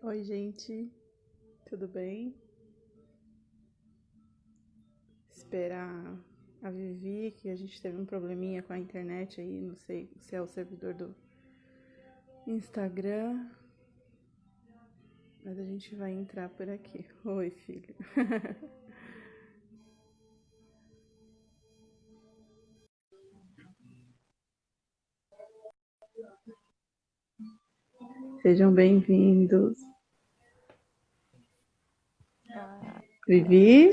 Oi, gente, tudo bem? Esperar a Vivi, que a gente teve um probleminha com a internet aí, não sei se é o servidor do Instagram, mas a gente vai entrar por aqui. Oi, filho. Sejam bem-vindos. Ah, Vivi?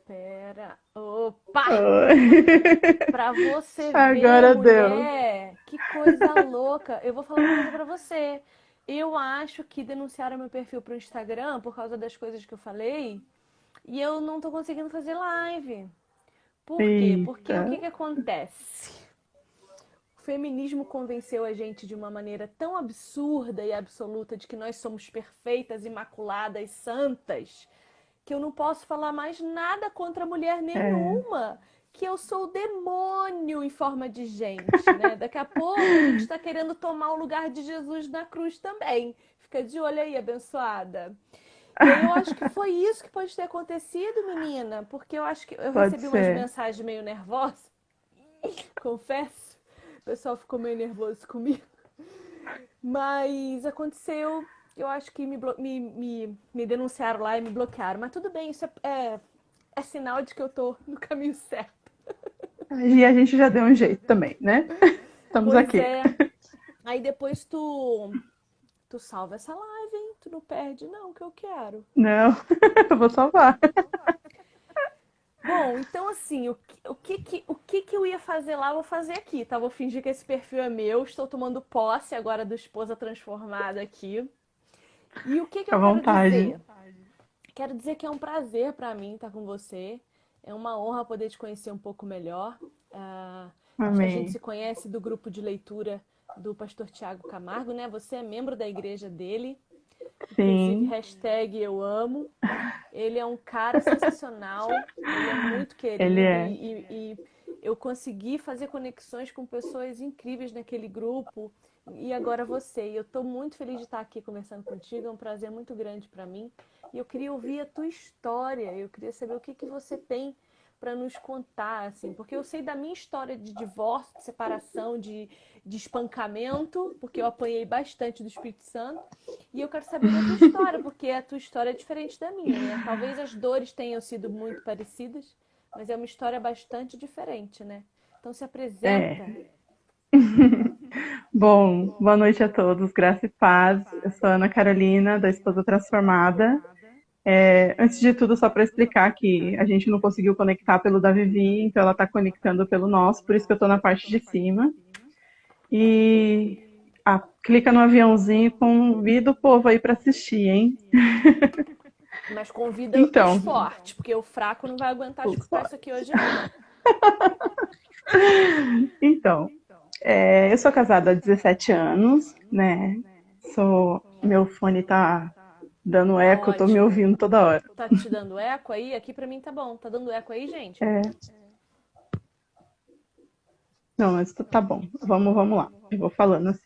pera. Opa! Oi. Pra você ver, Agora deu. mulher, que coisa louca. Eu vou falar uma coisa pra você. Eu acho que denunciaram meu perfil pro Instagram por causa das coisas que eu falei e eu não tô conseguindo fazer live. Por quê? Porque Eita. o que que acontece? O feminismo convenceu a gente de uma maneira tão absurda e absoluta de que nós somos perfeitas, imaculadas, santas, que eu não posso falar mais nada contra mulher É. nenhuma, que eu sou o demônio em forma de gente, né? Daqui a pouco a gente está querendo tomar o lugar de Jesus na cruz também. Fica de olho aí, abençoada. E aí eu acho que foi isso que pode ter acontecido, menina, porque eu acho que eu Pode recebi umas ser. mensagens meio nervosas, confesso. O pessoal ficou meio nervoso comigo. Mas aconteceu, eu acho que me denunciaram lá e me bloquearam. Mas tudo bem, isso é sinal de que eu tô no caminho certo. E a gente já deu um jeito também, né? Estamos Pois aqui. é. Aí depois tu salva essa live, hein? Tu não perde, não, que eu quero. Não, eu vou salvar. Bom, então assim, o que que eu ia fazer lá, eu vou fazer aqui, tá? Vou fingir que esse perfil é meu, estou tomando posse agora do esposa transformada aqui. E o que que Fica eu à quero vontade. dizer? Quero dizer que é um prazer para mim estar com você. É uma honra poder te conhecer um pouco melhor. Acho que a gente Amém. se conhece do grupo de leitura do pastor Tiago Camargo, né? Você é membro da igreja dele. Inclusive, Sim, hashtag eu amo. Ele é um cara sensacional, ele é muito ele querido é. e eu consegui fazer conexões com pessoas incríveis naquele grupo. E agora você. E eu estou muito feliz de estar aqui conversando contigo, é um prazer muito grande para mim. E eu queria ouvir a tua história, eu queria saber o que que você tem para nos contar, assim, porque eu sei da minha história de divórcio, de separação, de espancamento, porque eu apanhei bastante do Espírito Santo. E eu quero saber da tua história, porque a tua história é diferente da minha, né? Talvez as dores tenham sido muito parecidas, mas é uma história bastante diferente, né? Então se É. apresenta. Bom, boa noite a todos, graça e paz. Eu sou a Ana Carolina, da Esposa Transformada. Antes de tudo, só para explicar que a gente não conseguiu conectar pelo da Vivi, então ela está conectando pelo nosso, por isso que eu estou na parte de cima. E clica no aviãozinho e convida o povo aí para assistir, hein? Mas convida os Então, fortes, porque o fraco não vai aguentar os escutar isso aqui hoje, não. então, eu sou casada há 17 anos, né? Meu fone tá dando Tá eco, eu tô me ótimo. ouvindo toda hora. Tá te dando eco aí? Aqui pra mim tá bom. Tá dando eco aí, gente? É, não, mas tá bom. Vamos lá. Eu vou falando assim.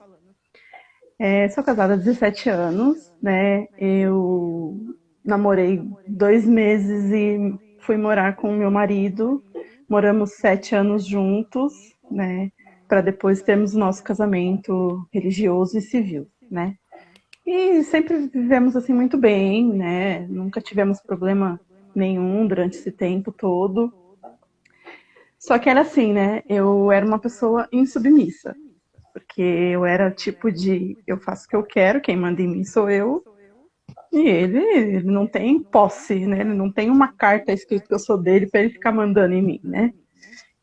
Sou casada há 17 anos, né? Eu namorei 2 meses e fui morar com o meu marido. Moramos 7 anos juntos, né? Para depois termos o nosso casamento religioso e civil, né? E sempre vivemos assim muito bem, né? Nunca tivemos problema nenhum durante esse tempo todo. Só que era assim, né? Eu era uma pessoa insubmissa, porque eu era tipo de eu faço o que eu quero, quem manda em mim sou eu, e ele não tem posse, né? Ele não tem uma carta escrita que eu sou dele para ele ficar mandando em mim, né?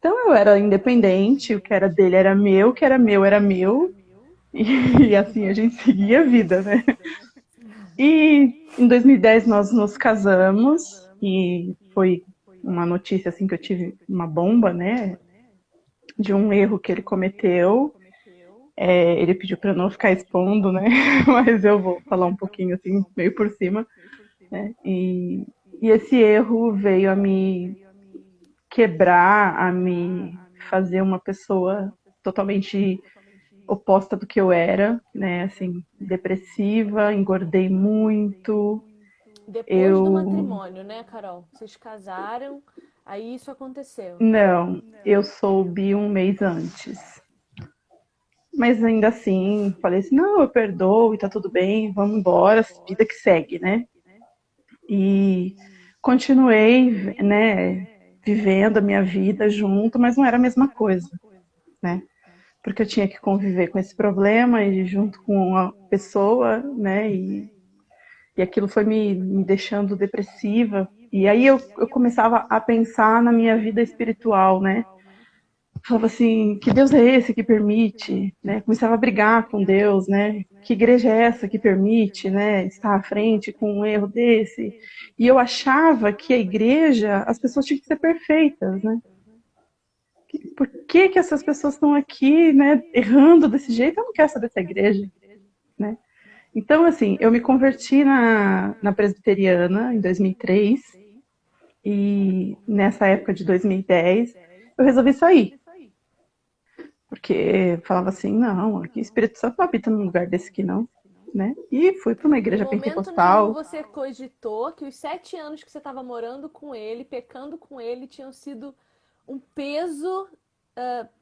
Então eu era independente, o que era dele era meu, o que era meu era meu, e assim a gente seguia a vida, né? E em 2010 nós nos casamos e foi uma notícia assim que eu tive uma bomba, né, de um erro que ele cometeu. Ele pediu para não ficar expondo, né, mas eu vou falar um pouquinho assim meio por cima, né? E esse erro veio a me quebrar, a me fazer uma pessoa totalmente oposta do que eu era, né? Assim, depressiva, engordei muito. Depois do Eu matrimônio, né, Carol? Vocês casaram, aí isso aconteceu. não, eu soube um mês antes. Mas ainda assim, falei assim, não, eu perdoo e tá tudo bem, vamos embora, vida que segue, né? E continuei, né, vivendo a minha vida junto, mas não era a mesma coisa, né? Porque eu tinha que conviver com esse problema e junto com a pessoa, né? E aquilo foi me deixando depressiva. E aí eu começava a pensar na minha vida espiritual, né? Falava assim, que Deus é esse que permite, né? Começava a brigar com Deus, né? Que igreja é essa que permite, né? Estar à frente com um erro desse? E eu achava que a igreja, as pessoas tinham que ser perfeitas, né? Por que que essas pessoas estão aqui, né? Errando desse jeito? Eu não quero saber dessa igreja, né? Então, assim, eu me converti na presbiteriana em 2003 e nessa época de 2010 eu resolvi sair. Porque falava assim, não, aqui o Espírito Santo não habita num lugar desse aqui não, né? E fui para uma Em igreja momento nenhum pentecostal. você cogitou que os 7 anos que você estava morando com ele, pecando com ele, tinham sido um peso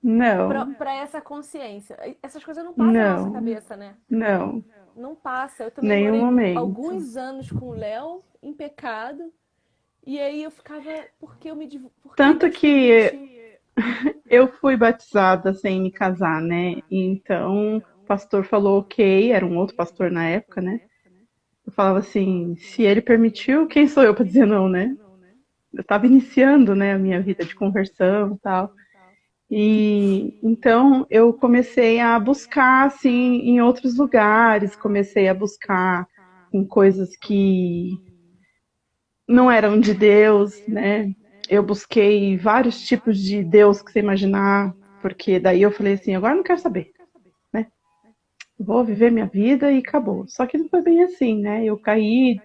Não, para essa consciência. Essas coisas não passam na nossa não, cabeça, né? não, Não passa. Eu também nenhum morei momento. alguns anos com o Léo em pecado. E aí eu ficava, por que Tanto Deus que permitiu? eu fui batizada sem me casar, né? Então, o pastor falou ok, era um outro pastor na época, né? Eu falava assim, se ele permitiu, quem sou eu para dizer não, né? Eu estava iniciando, né, a minha vida de conversão e tal. E então eu comecei a buscar assim em outros lugares, comecei a buscar em coisas que não eram de Deus, né? Eu busquei vários tipos de Deus que você imaginar, porque daí eu falei assim, agora eu não quero saber, né? Vou viver minha vida e acabou. Só que não foi bem assim, né? Eu caí,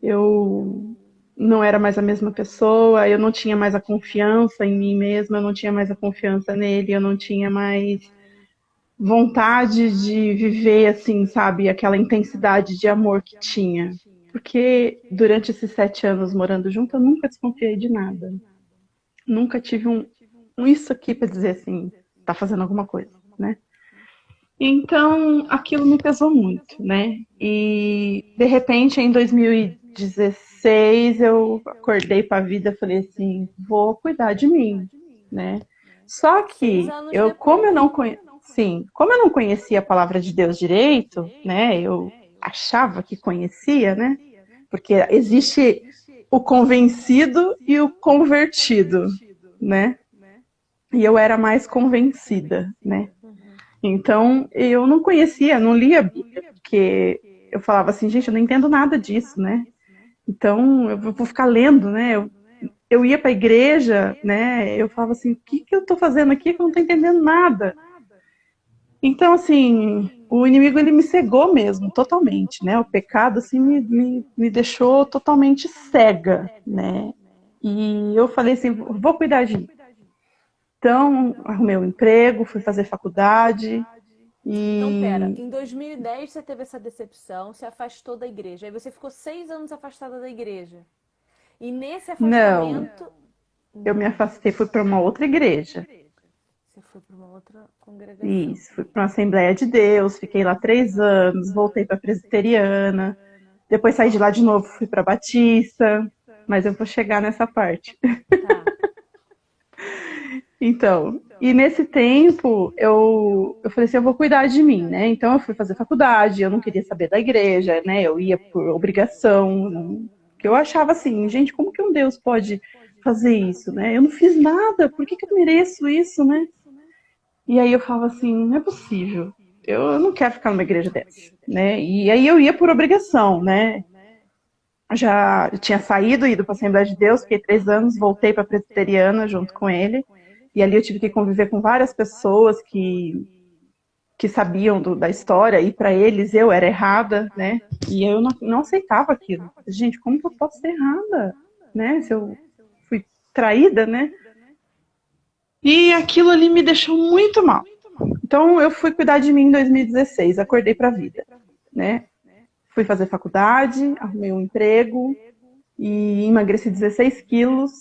eu não era mais a mesma pessoa, eu não tinha mais a confiança em mim mesma, eu não tinha mais a confiança nele, eu não tinha mais vontade de viver assim, sabe, aquela intensidade de amor que tinha. Porque durante esses 7 anos morando junto, eu nunca desconfiei de nada. Nunca tive um isso aqui para dizer assim, tá fazendo alguma coisa, né? Então, aquilo me pesou muito, né? E de repente, em 2016, eu acordei para a vida e falei assim, vou cuidar de mim, né? Só Seis que anos eu, como eu depois. não sim, como eu não conhecia a palavra de Deus direito, né? Eu achava que conhecia, né? Porque existe o convencido e o convertido, né? E eu era mais convencida, né? Então, eu não conhecia, não lia a Bíblia, porque eu falava assim, gente, eu não entendo nada disso, né? Então, eu vou ficar lendo, né? Eu ia para a igreja, né? Eu falava assim, o que que eu estou fazendo aqui que eu não estou entendendo nada? Então, assim, o inimigo, ele me cegou mesmo, totalmente, né? O pecado, assim, me deixou totalmente cega, né? E eu falei assim, vou cuidar de mim. Então, arrumei um emprego, fui fazer faculdade Então, pera, e em 2010 você teve essa decepção, se afastou da igreja. Aí você ficou 6 anos afastada da igreja. E nesse não, afastamento. eu me Não. afastei, fui para uma outra igreja. Você foi para uma outra congregação. Isso, fui para uma Assembleia de Deus, fiquei lá 3 anos, voltei para a Presbiteriana, depois saí de lá de novo, fui para Batista, mas eu vou chegar nessa parte. Tá. Então, e nesse tempo eu falei assim, eu vou cuidar de mim, né? Então eu fui fazer faculdade, eu não queria saber da igreja, né? Eu ia por obrigação, não, porque eu achava assim, gente, como que um Deus pode fazer isso, né? Eu não fiz nada, por que que eu mereço isso, né? E aí eu falava assim, não é possível, eu não quero ficar numa igreja dessa, né? E aí eu ia por obrigação, né? Já tinha saído, ido para a Assembleia de Deus, fiquei 3 anos, voltei para a Presbiteriana junto com ele. E ali eu tive que conviver com várias pessoas que sabiam da história, e para eles eu era errada, né? E eu não aceitava aquilo. Gente, como que eu posso ser errada, né? Se eu fui traída, né? E aquilo ali me deixou muito mal. Então, eu fui cuidar de mim em 2016, acordei pra vida, né? Fui fazer faculdade, arrumei um emprego e emagreci 16 quilos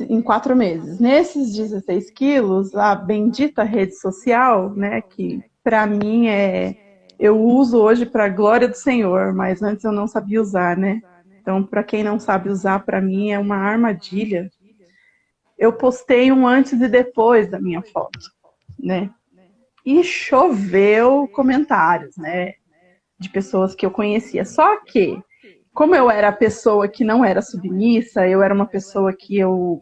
em 4 meses. Nesses 16 quilos, a bendita rede social, né, que para mim eu uso hoje para a glória do Senhor, mas antes eu não sabia usar, né? Então, para quem não sabe usar, para mim é uma armadilha. Eu postei um antes e depois da minha foto, né? E choveu comentários, né, de pessoas que eu conhecia. Só que, como eu era a pessoa que não era submissa, eu era uma pessoa que eu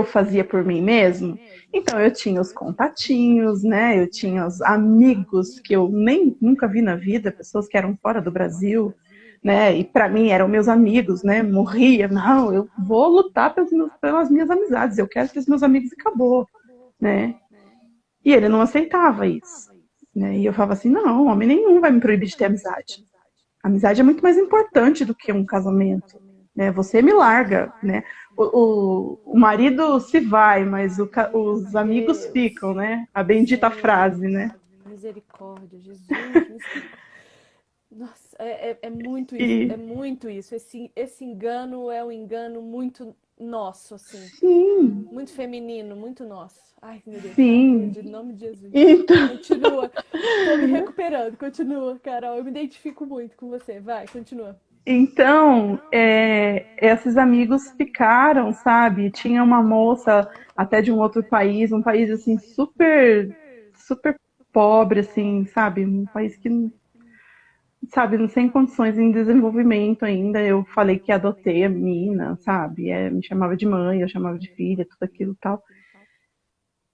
fazia por mim mesmo, então eu tinha os contatinhos, né? Eu tinha os amigos que eu nem nunca vi na vida, pessoas que eram fora do Brasil, né? E para mim eram meus amigos, né? Morria, não, eu vou lutar pelas minhas amizades, eu quero ter os meus amigos e acabou, né? E ele não aceitava isso, né? E eu falava assim, não, homem nenhum vai me proibir de ter amizade. A amizade é muito mais importante do que um casamento, né? Você me larga, né? O marido se vai, mas os amigos ficam, né? A bendita frase, né? Misericórdia, Jesus, misericórdia. Nossa, é muito isso, é E muito isso. Esse engano é um engano muito nosso, assim. sim, Muito feminino, muito nosso. Ai, meu Deus, tá sim. repreendido, em nome de Jesus. Então, Continua. Tô me recuperando, continua, Carol. Eu me identifico muito com você. Vai, continua. esses amigos ficaram, sabe? Tinha uma moça até de um outro país, um país assim super, super pobre, assim, sabe? Um país que sabe, não sem condições em desenvolvimento ainda. Eu falei que adotei a menina, sabe? Me chamava de mãe, eu chamava de filha, tudo aquilo e tal.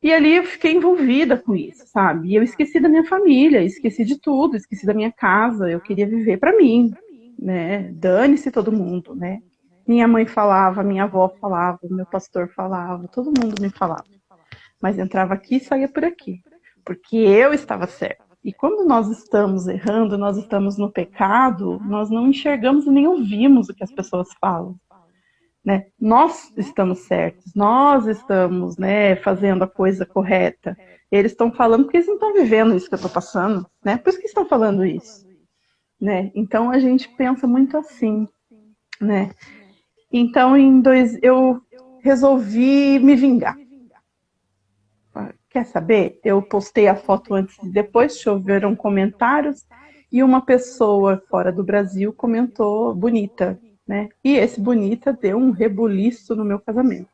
E ali eu fiquei envolvida com isso, sabe? E eu esqueci da minha família, esqueci de tudo, esqueci da minha casa. Eu queria viver para mim, né? Dane-se todo mundo, né? Minha mãe falava, minha avó falava, meu pastor falava, todo mundo me falava. Mas entrava aqui e saía por aqui, porque eu estava certa. E quando nós estamos errando, nós estamos no pecado, nós não enxergamos e nem ouvimos o que as pessoas falam, né? Nós estamos certos, nós estamos, né, fazendo a coisa correta. Eles estão falando porque eles não estão vivendo isso que eu estou passando, né? Por isso que estão falando isso, né? Então a gente pensa muito assim, né? Então eu resolvi me vingar. Quer saber? Eu postei a foto antes e depois, choveram comentários e uma pessoa fora do Brasil comentou bonita, né? E esse bonita deu um rebuliço no meu casamento,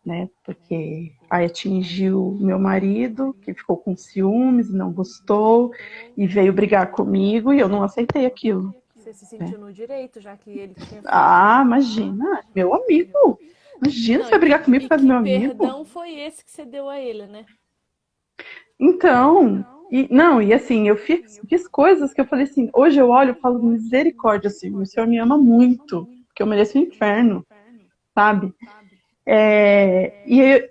né? Porque aí atingiu meu marido, que ficou com ciúmes, não gostou e veio brigar comigo e eu não aceitei aquilo, Você se né? sentiu no direito, já que ele tinha feito. Ah, imagina, meu amigo. Imagina você Não, vai brigar comigo e por causa do que meu amigo. perdão foi esse que você deu a ele, né? Então, não, e assim, eu fiz coisas que eu falei assim, hoje eu olho e falo, misericórdia, assim, o Senhor me ama muito, porque eu mereço o inferno, sabe?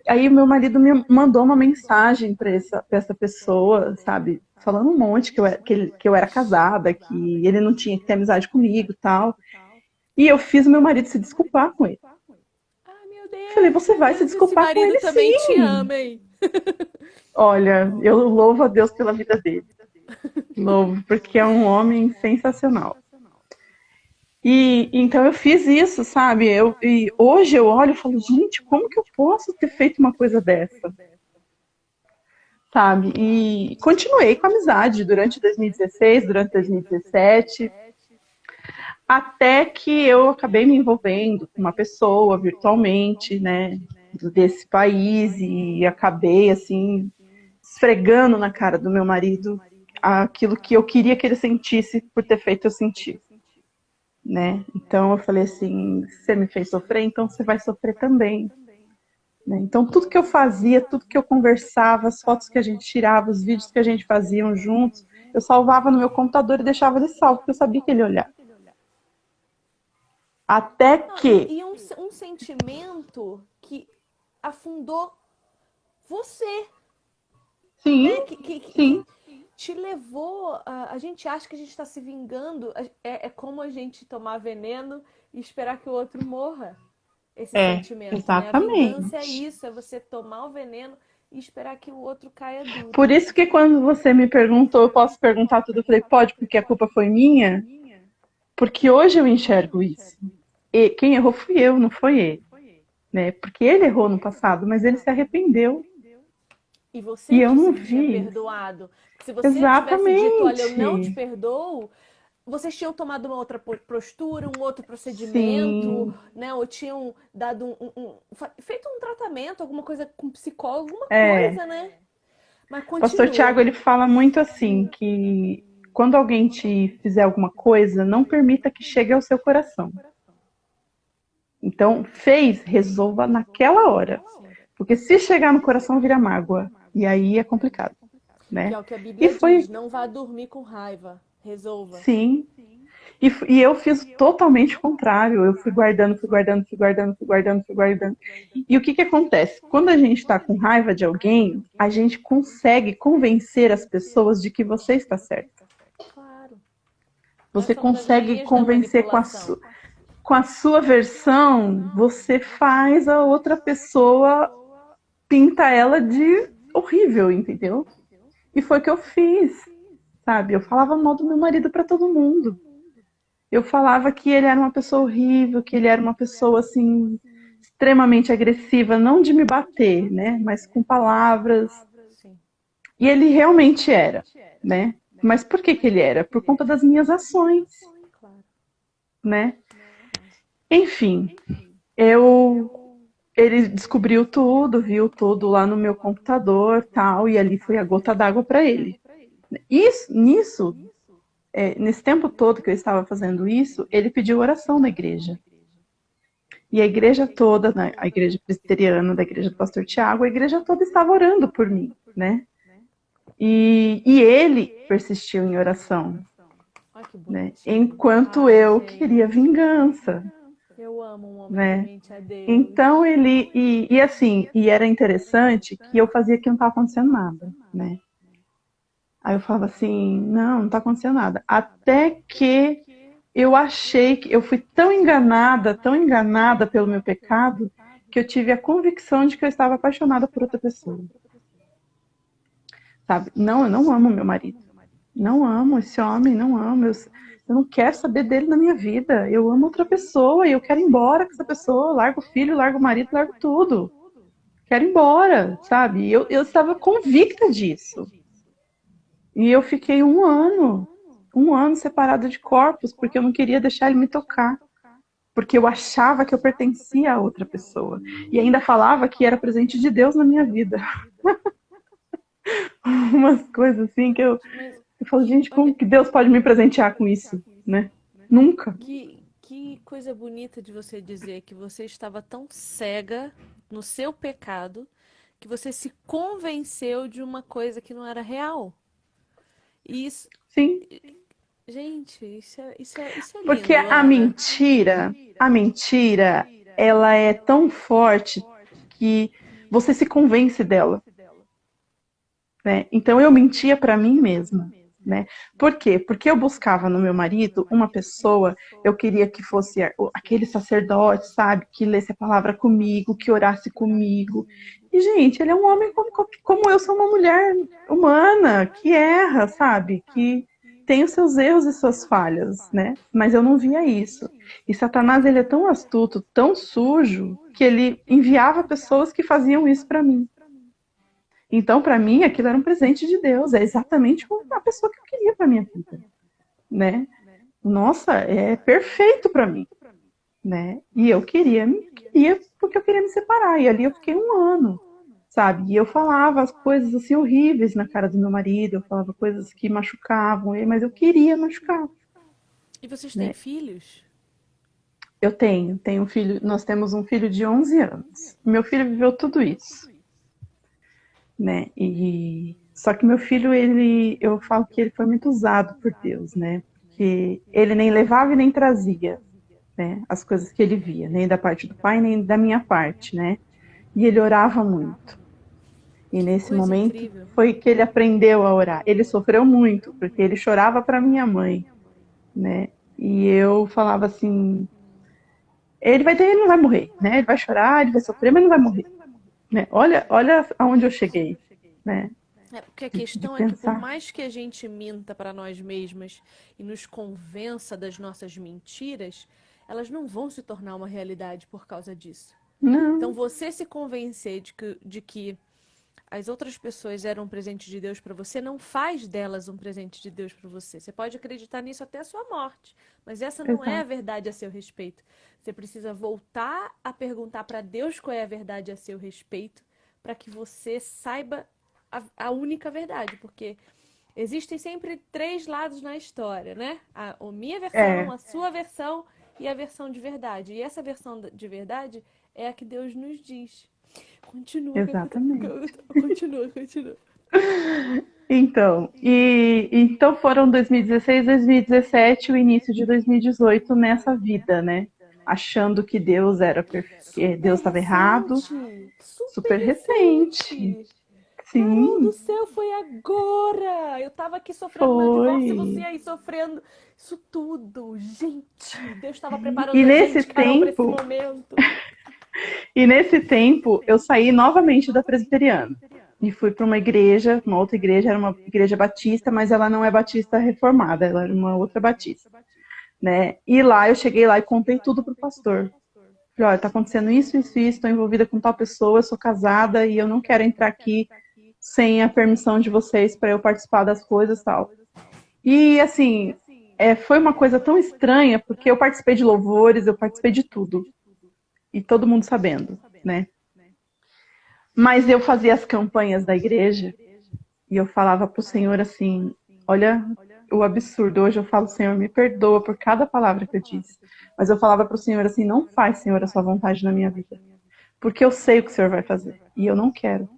Aí meu marido me mandou uma mensagem para pra essa pessoa, sabe? Falando um monte que eu era casada, que ele não tinha que ter amizade comigo e tal. E eu fiz o meu marido se desculpar com ele. Ai, Falei, você meu vai se Deus, esse desculpar com marido ele também te sim. ama, hein? Olha, eu louvo a Deus pela vida dele. Louvo, porque é um homem sensacional. E então eu fiz isso, sabe? E hoje eu olho e falo, gente, como que eu posso ter feito uma coisa dessa? Sabe? E continuei com a amizade durante 2016, durante 2017, até que eu acabei me envolvendo com uma pessoa virtualmente, né, desse país e acabei assim esfregando na cara do meu marido aquilo que eu queria que ele sentisse por ter feito eu sentir, né? Então eu falei assim, você me fez sofrer, então você vai sofrer também, né? Então tudo que eu fazia, tudo que eu conversava, as fotos que a gente tirava, os vídeos que a gente fazia juntos, eu salvava no meu computador e deixava ele salvo, porque eu sabia que ele ia olhar. Até Não, que, um sentimento que afundou você, sim, né? Que sim, te levou. A gente acha que a gente está se vingando. É como a gente tomar veneno e esperar que o outro morra. Esse sentimento, né? A vingança é exatamente. isso, é você tomar o veneno e esperar que o outro caia duro. Por isso que quando você me perguntou, eu posso perguntar tudo? Eu falei, pode, porque a culpa foi minha? Porque hoje eu enxergo isso. E quem errou fui eu, não foi ele. Né? Porque ele errou no passado, mas ele se arrependeu. E você E eu disse não que tinha vi. perdoado. Se você tivesse dito, olha, eu não te Exatamente. perdoo, vocês tinham tomado uma outra postura, um outro procedimento, Sim. né? Ou tinham dado feito um tratamento, alguma coisa com psicólogo, alguma É. coisa, né? Mas O pastor continua. Tiago, ele fala muito assim, que quando alguém te fizer alguma coisa, não permita que chegue ao seu coração. Então, fez, resolva naquela hora. Sim. Porque se chegar no coração, vira mágoa. E aí é complicado, Que né? é o que a E Bíblia diz, foi, não vá dormir com raiva, resolva. sim. E eu fiz totalmente o contrário. Eu fui guardando, fui guardando, fui guardando, fui guardando, fui guardando. E o que que acontece? Quando a gente está com raiva de alguém, a gente consegue convencer as pessoas de que você está certo. Claro. Você Essa é uma das consegue rainhas da convencer manipulação. com a sua versão, você faz a outra pessoa, pinta ela de horrível, entendeu? E foi o que eu fiz, sabe? Eu falava mal do meu marido para todo mundo. Eu falava que ele era uma pessoa horrível, que ele era uma pessoa assim extremamente agressiva, não de me bater, né, mas com palavras. Sim, E ele realmente era, né? Mas por que que ele era? Por conta das minhas ações, claro. né? Enfim, eu ele descobriu tudo, viu tudo lá no meu computador, tal, e ali foi a gota d'água para ele. Isso, nisso, nesse tempo todo que eu estava fazendo isso, ele pediu oração na igreja. E a igreja toda, né, a igreja presbiteriana, da igreja do pastor Tiago, a igreja toda estava orando por mim, né? E ele persistiu em oração, Olha que né? bonitinho. Enquanto Ai, eu queria gente. vingança, Eu amo um homem né? temente a Deus. Então ele e assim, e era interessante que eu fazia que não estava acontecendo nada, né? Aí eu falava assim, não está acontecendo nada. Até que eu achei que eu fui tão enganada pelo meu pecado, que eu tive a convicção de que eu estava apaixonada por outra pessoa. Sabe? Não, eu não amo meu marido. Não amo esse homem, não amo. Eu não quero saber dele na minha vida. Eu amo outra pessoa e eu quero ir embora com essa pessoa. Largo o filho, largo o marido, largo tudo. Quero ir embora, sabe? Eu estava convicta disso. E eu fiquei um ano separada de corpos, porque eu não queria deixar ele me tocar. Porque eu achava que eu pertencia a outra pessoa. E ainda falava que era presente de Deus na minha vida. Umas coisas assim que Mas eu falo, gente, olha, como que Deus pode me presentear com isso, né? Nunca. que coisa bonita de você dizer que você estava tão cega no seu pecado que você se convenceu de uma coisa que não era real. E isso, Sim. gente, isso é Porque lindo, Ana. a mentira, ela é tão forte que você se convence dela, né? Então eu mentia para mim mesma, né? Por quê? Porque eu buscava no meu marido uma pessoa, eu queria que fosse aquele sacerdote, sabe? Que lesse a palavra comigo, que orasse comigo. E, gente, ele é um homem como eu sou uma mulher humana, que erra, sabe? Que tem os seus erros e suas falhas, né? Mas eu não via isso. E Satanás, ele é tão astuto, tão sujo, que ele enviava pessoas que faziam isso para mim. Então, para mim, aquilo era um presente de Deus. É exatamente a pessoa que eu queria para minha vida, né? Nossa, é perfeito para mim, né? E eu queria porque eu queria me separar. E ali eu fiquei um ano, sabe? E eu falava as coisas assim horríveis na cara do meu marido. Eu falava coisas que machucavam ele, mas eu queria machucar, E vocês têm né? filhos? Eu tenho um filho. Nós temos um filho de 11 anos. Meu filho viveu tudo isso, né? E só que meu filho, eu falo que ele foi muito usado por Deus, né? Porque ele nem levava e nem trazia, né? As coisas que ele via, nem da parte do pai, nem da minha parte, né? E ele orava muito. E Que nesse coisa momento incrível. foi que ele aprendeu a orar. Ele sofreu muito, porque ele chorava para minha mãe, né? E eu falava assim, ele não vai morrer, né? Ele vai chorar, ele vai sofrer, mas não vai morrer. né? Olha aonde eu cheguei, né? É porque a De questão é que por pensar. mais que a gente minta para nós mesmas e nos convença das nossas mentiras, elas não vão se tornar uma realidade por causa disso. Então, Não, você se convencer de que as outras pessoas eram um presente de Deus para você, não faz delas um presente de Deus para você. Você pode acreditar nisso até a sua morte, mas essa não é a exato. verdade a seu respeito. Você precisa voltar a perguntar para Deus qual é a verdade a seu respeito, para que você saiba a única verdade, porque existem sempre três lados na história, né? A minha versão, É, a sua versão e a versão de verdade. E essa versão de verdade é a que Deus nos diz. Continua, exatamente. continua, continua. Então, então foram 2016, 2017, o início de 2018 nessa vida, né? Achando que Deus era que Super Deus estava errado, recente! Super super recente. recente! Carol do Sim, céu, foi agora! Eu tava aqui sofrendo meu divórcio e você foi. aí sofrendo isso tudo. Gente, Deus estava E preparando a nesse gente, Carol, para esse tempo, momento. e nesse tempo eu saí novamente da presbiteriana e fui para uma outra igreja, era uma igreja batista, mas ela não é batista reformada, ela era uma outra batista, né? E lá eu cheguei lá e contei tudo pro pastor. Falei, olha, tá acontecendo isso, isso, isso, estou envolvida com tal pessoa, eu sou casada e eu não quero entrar aqui sem a permissão de vocês para eu participar das coisas e tal. E assim, foi uma coisa tão estranha, porque eu participei de louvores, eu participei de tudo, e todo mundo sabendo, né? Mas eu fazia as campanhas da igreja e eu falava pro Senhor assim, olha o absurdo, hoje eu falo, Senhor, me perdoa por cada palavra que eu disse. Mas eu falava pro Senhor assim, não faz, Senhor, a sua vontade na minha vida. Porque eu sei o que o Senhor vai fazer. E eu não quero.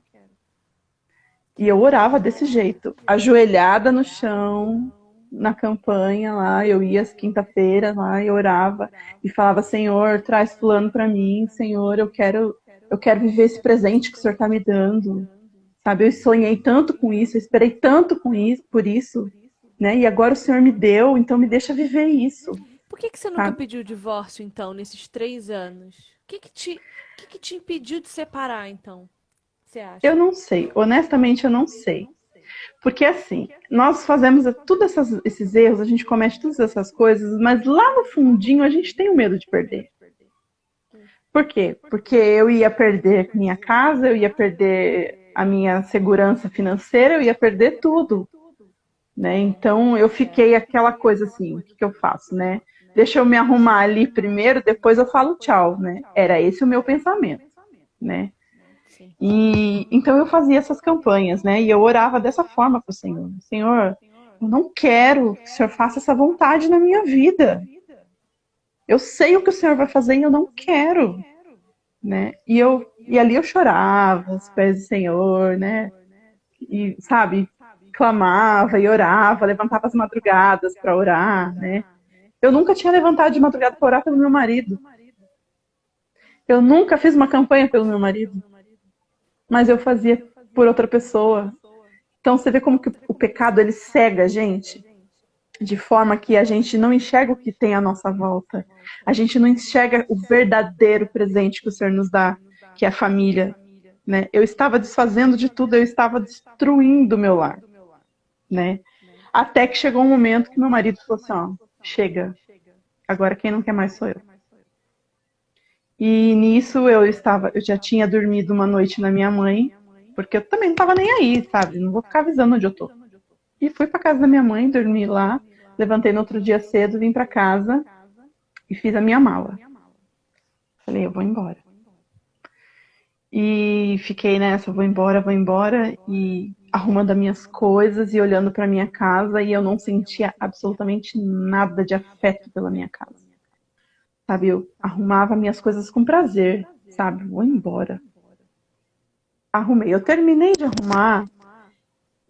E eu orava desse jeito, ajoelhada no chão, na campanha lá, eu ia às quinta-feiras lá e orava e falava, Senhor, traz fulano para mim, Senhor, eu quero viver esse presente que o Senhor está me dando. Sabe, eu sonhei tanto com isso, eu esperei tanto com isso, por isso, né? E agora o Senhor me deu, então me deixa viver isso, Por que você nunca sabe? pediu o divórcio, então, nesses 3 anos? O que te impediu de separar, então? Você Eu acha? não sei, honestamente eu não sei. Porque assim, nós fazemos todos esses erros, a gente comete todas essas coisas, mas lá no fundinho a gente tem o medo de perder. Por quê? Porque eu ia perder minha casa, eu ia perder a minha segurança financeira, eu ia perder tudo, né? Então eu fiquei aquela coisa assim, o que que eu faço, né? Deixa eu me arrumar ali primeiro, depois eu falo tchau, né? Era esse o meu pensamento, né? Sim. E então eu fazia essas campanhas, né? E eu orava dessa forma para o Senhor. Senhor, eu não quero que o Senhor faça essa vontade na minha vida. Eu sei o que o Senhor vai fazer e eu não quero, né? E ali eu chorava aos pés do Senhor, né? E sabe, clamava e orava, levantava as madrugadas para orar, né? Eu nunca tinha levantado de madrugada para orar pelo meu marido. Eu nunca fiz uma campanha pelo meu marido, mas eu fazia por outra pessoa. Então você vê como que o pecado ele cega a gente, de forma que a gente não enxerga o que tem à nossa volta. A gente não enxerga o verdadeiro presente que o Senhor nos dá, que é a família, né? Eu estava desfazendo de tudo, eu estava destruindo o meu lar, né? Até que chegou um momento que meu marido falou assim, ó, chega, agora quem não quer mais sou eu. E nisso eu já tinha dormido uma noite na minha mãe, porque eu também não estava nem aí, sabe? Não vou ficar avisando onde eu tô. E fui para casa da minha mãe, dormi lá, levantei no outro dia cedo, vim para casa e fiz a minha mala. Falei, eu vou embora. E fiquei nessa, vou embora, e arrumando as minhas coisas e olhando para minha casa, e eu não sentia absolutamente nada de afeto pela minha casa. Sabe, eu arrumava minhas coisas com prazer, sabe? Vou embora. Arrumei. Eu terminei de arrumar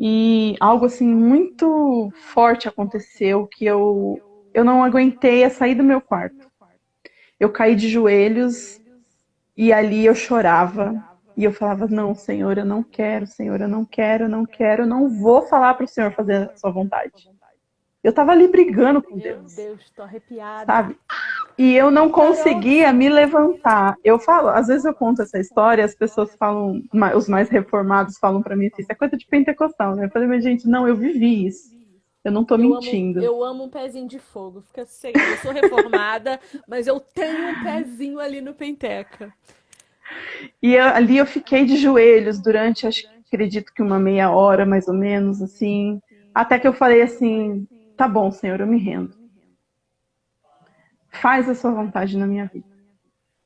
e algo assim muito forte aconteceu que eu não aguentei a sair do meu quarto. Eu caí de joelhos e ali eu chorava. E eu falava, não, Senhor, eu não quero, Senhor, eu não quero, eu não quero, eu não vou falar para o Senhor fazer a sua vontade. Eu estava ali brigando com Meu Deus, Deus, tô arrepiada. sabe? E eu não conseguia Garoto. me levantar. Eu falo, às vezes eu conto essa história, as pessoas falam, os mais reformados falam pra mim assim, isso é coisa de pentecostal, né? Eu falei, mas gente, não, eu vivi isso. Eu não tô mentindo. Eu amo um pezinho de fogo, fica sossegada. Eu sou reformada, mas eu tenho um pezinho ali no Penteca. Ali eu fiquei de joelhos durante, acredito que uma meia hora, mais ou menos, assim. Até que eu falei assim, tá bom, Senhor, eu me rendo. Faz a sua vontade na minha vida.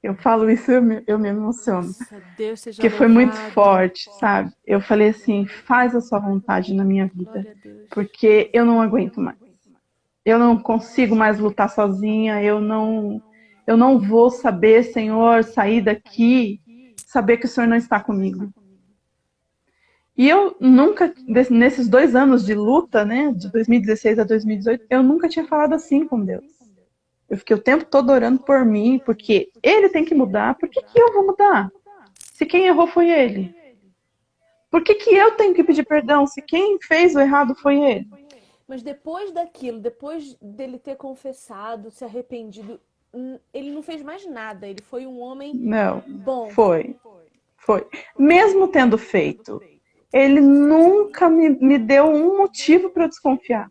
Eu falo isso, eu me emociono. Nossa, Deus seja Porque foi muito louvado. forte, sabe? Eu falei assim, faz a sua vontade na minha vida. Glória a Deus. Porque eu não aguento mais. Eu não consigo mais lutar sozinha. Eu não vou saber, Senhor, sair daqui, saber que o Senhor não está comigo. E eu nunca, nesses 2 anos de luta, né, de 2016 a 2018, eu nunca tinha falado assim com Deus. Eu fiquei o tempo todo orando por mim, porque Ele tem que mudar, por que que eu vou mudar? Se quem errou foi Ele. Por que que eu tenho que pedir perdão se quem fez o errado foi Ele? Mas depois daquilo, depois dele ter confessado, se arrependido, ele não fez mais nada. Ele foi um homem Não, bom. foi, foi. Mesmo tendo feito, Ele nunca me deu um motivo para eu desconfiar.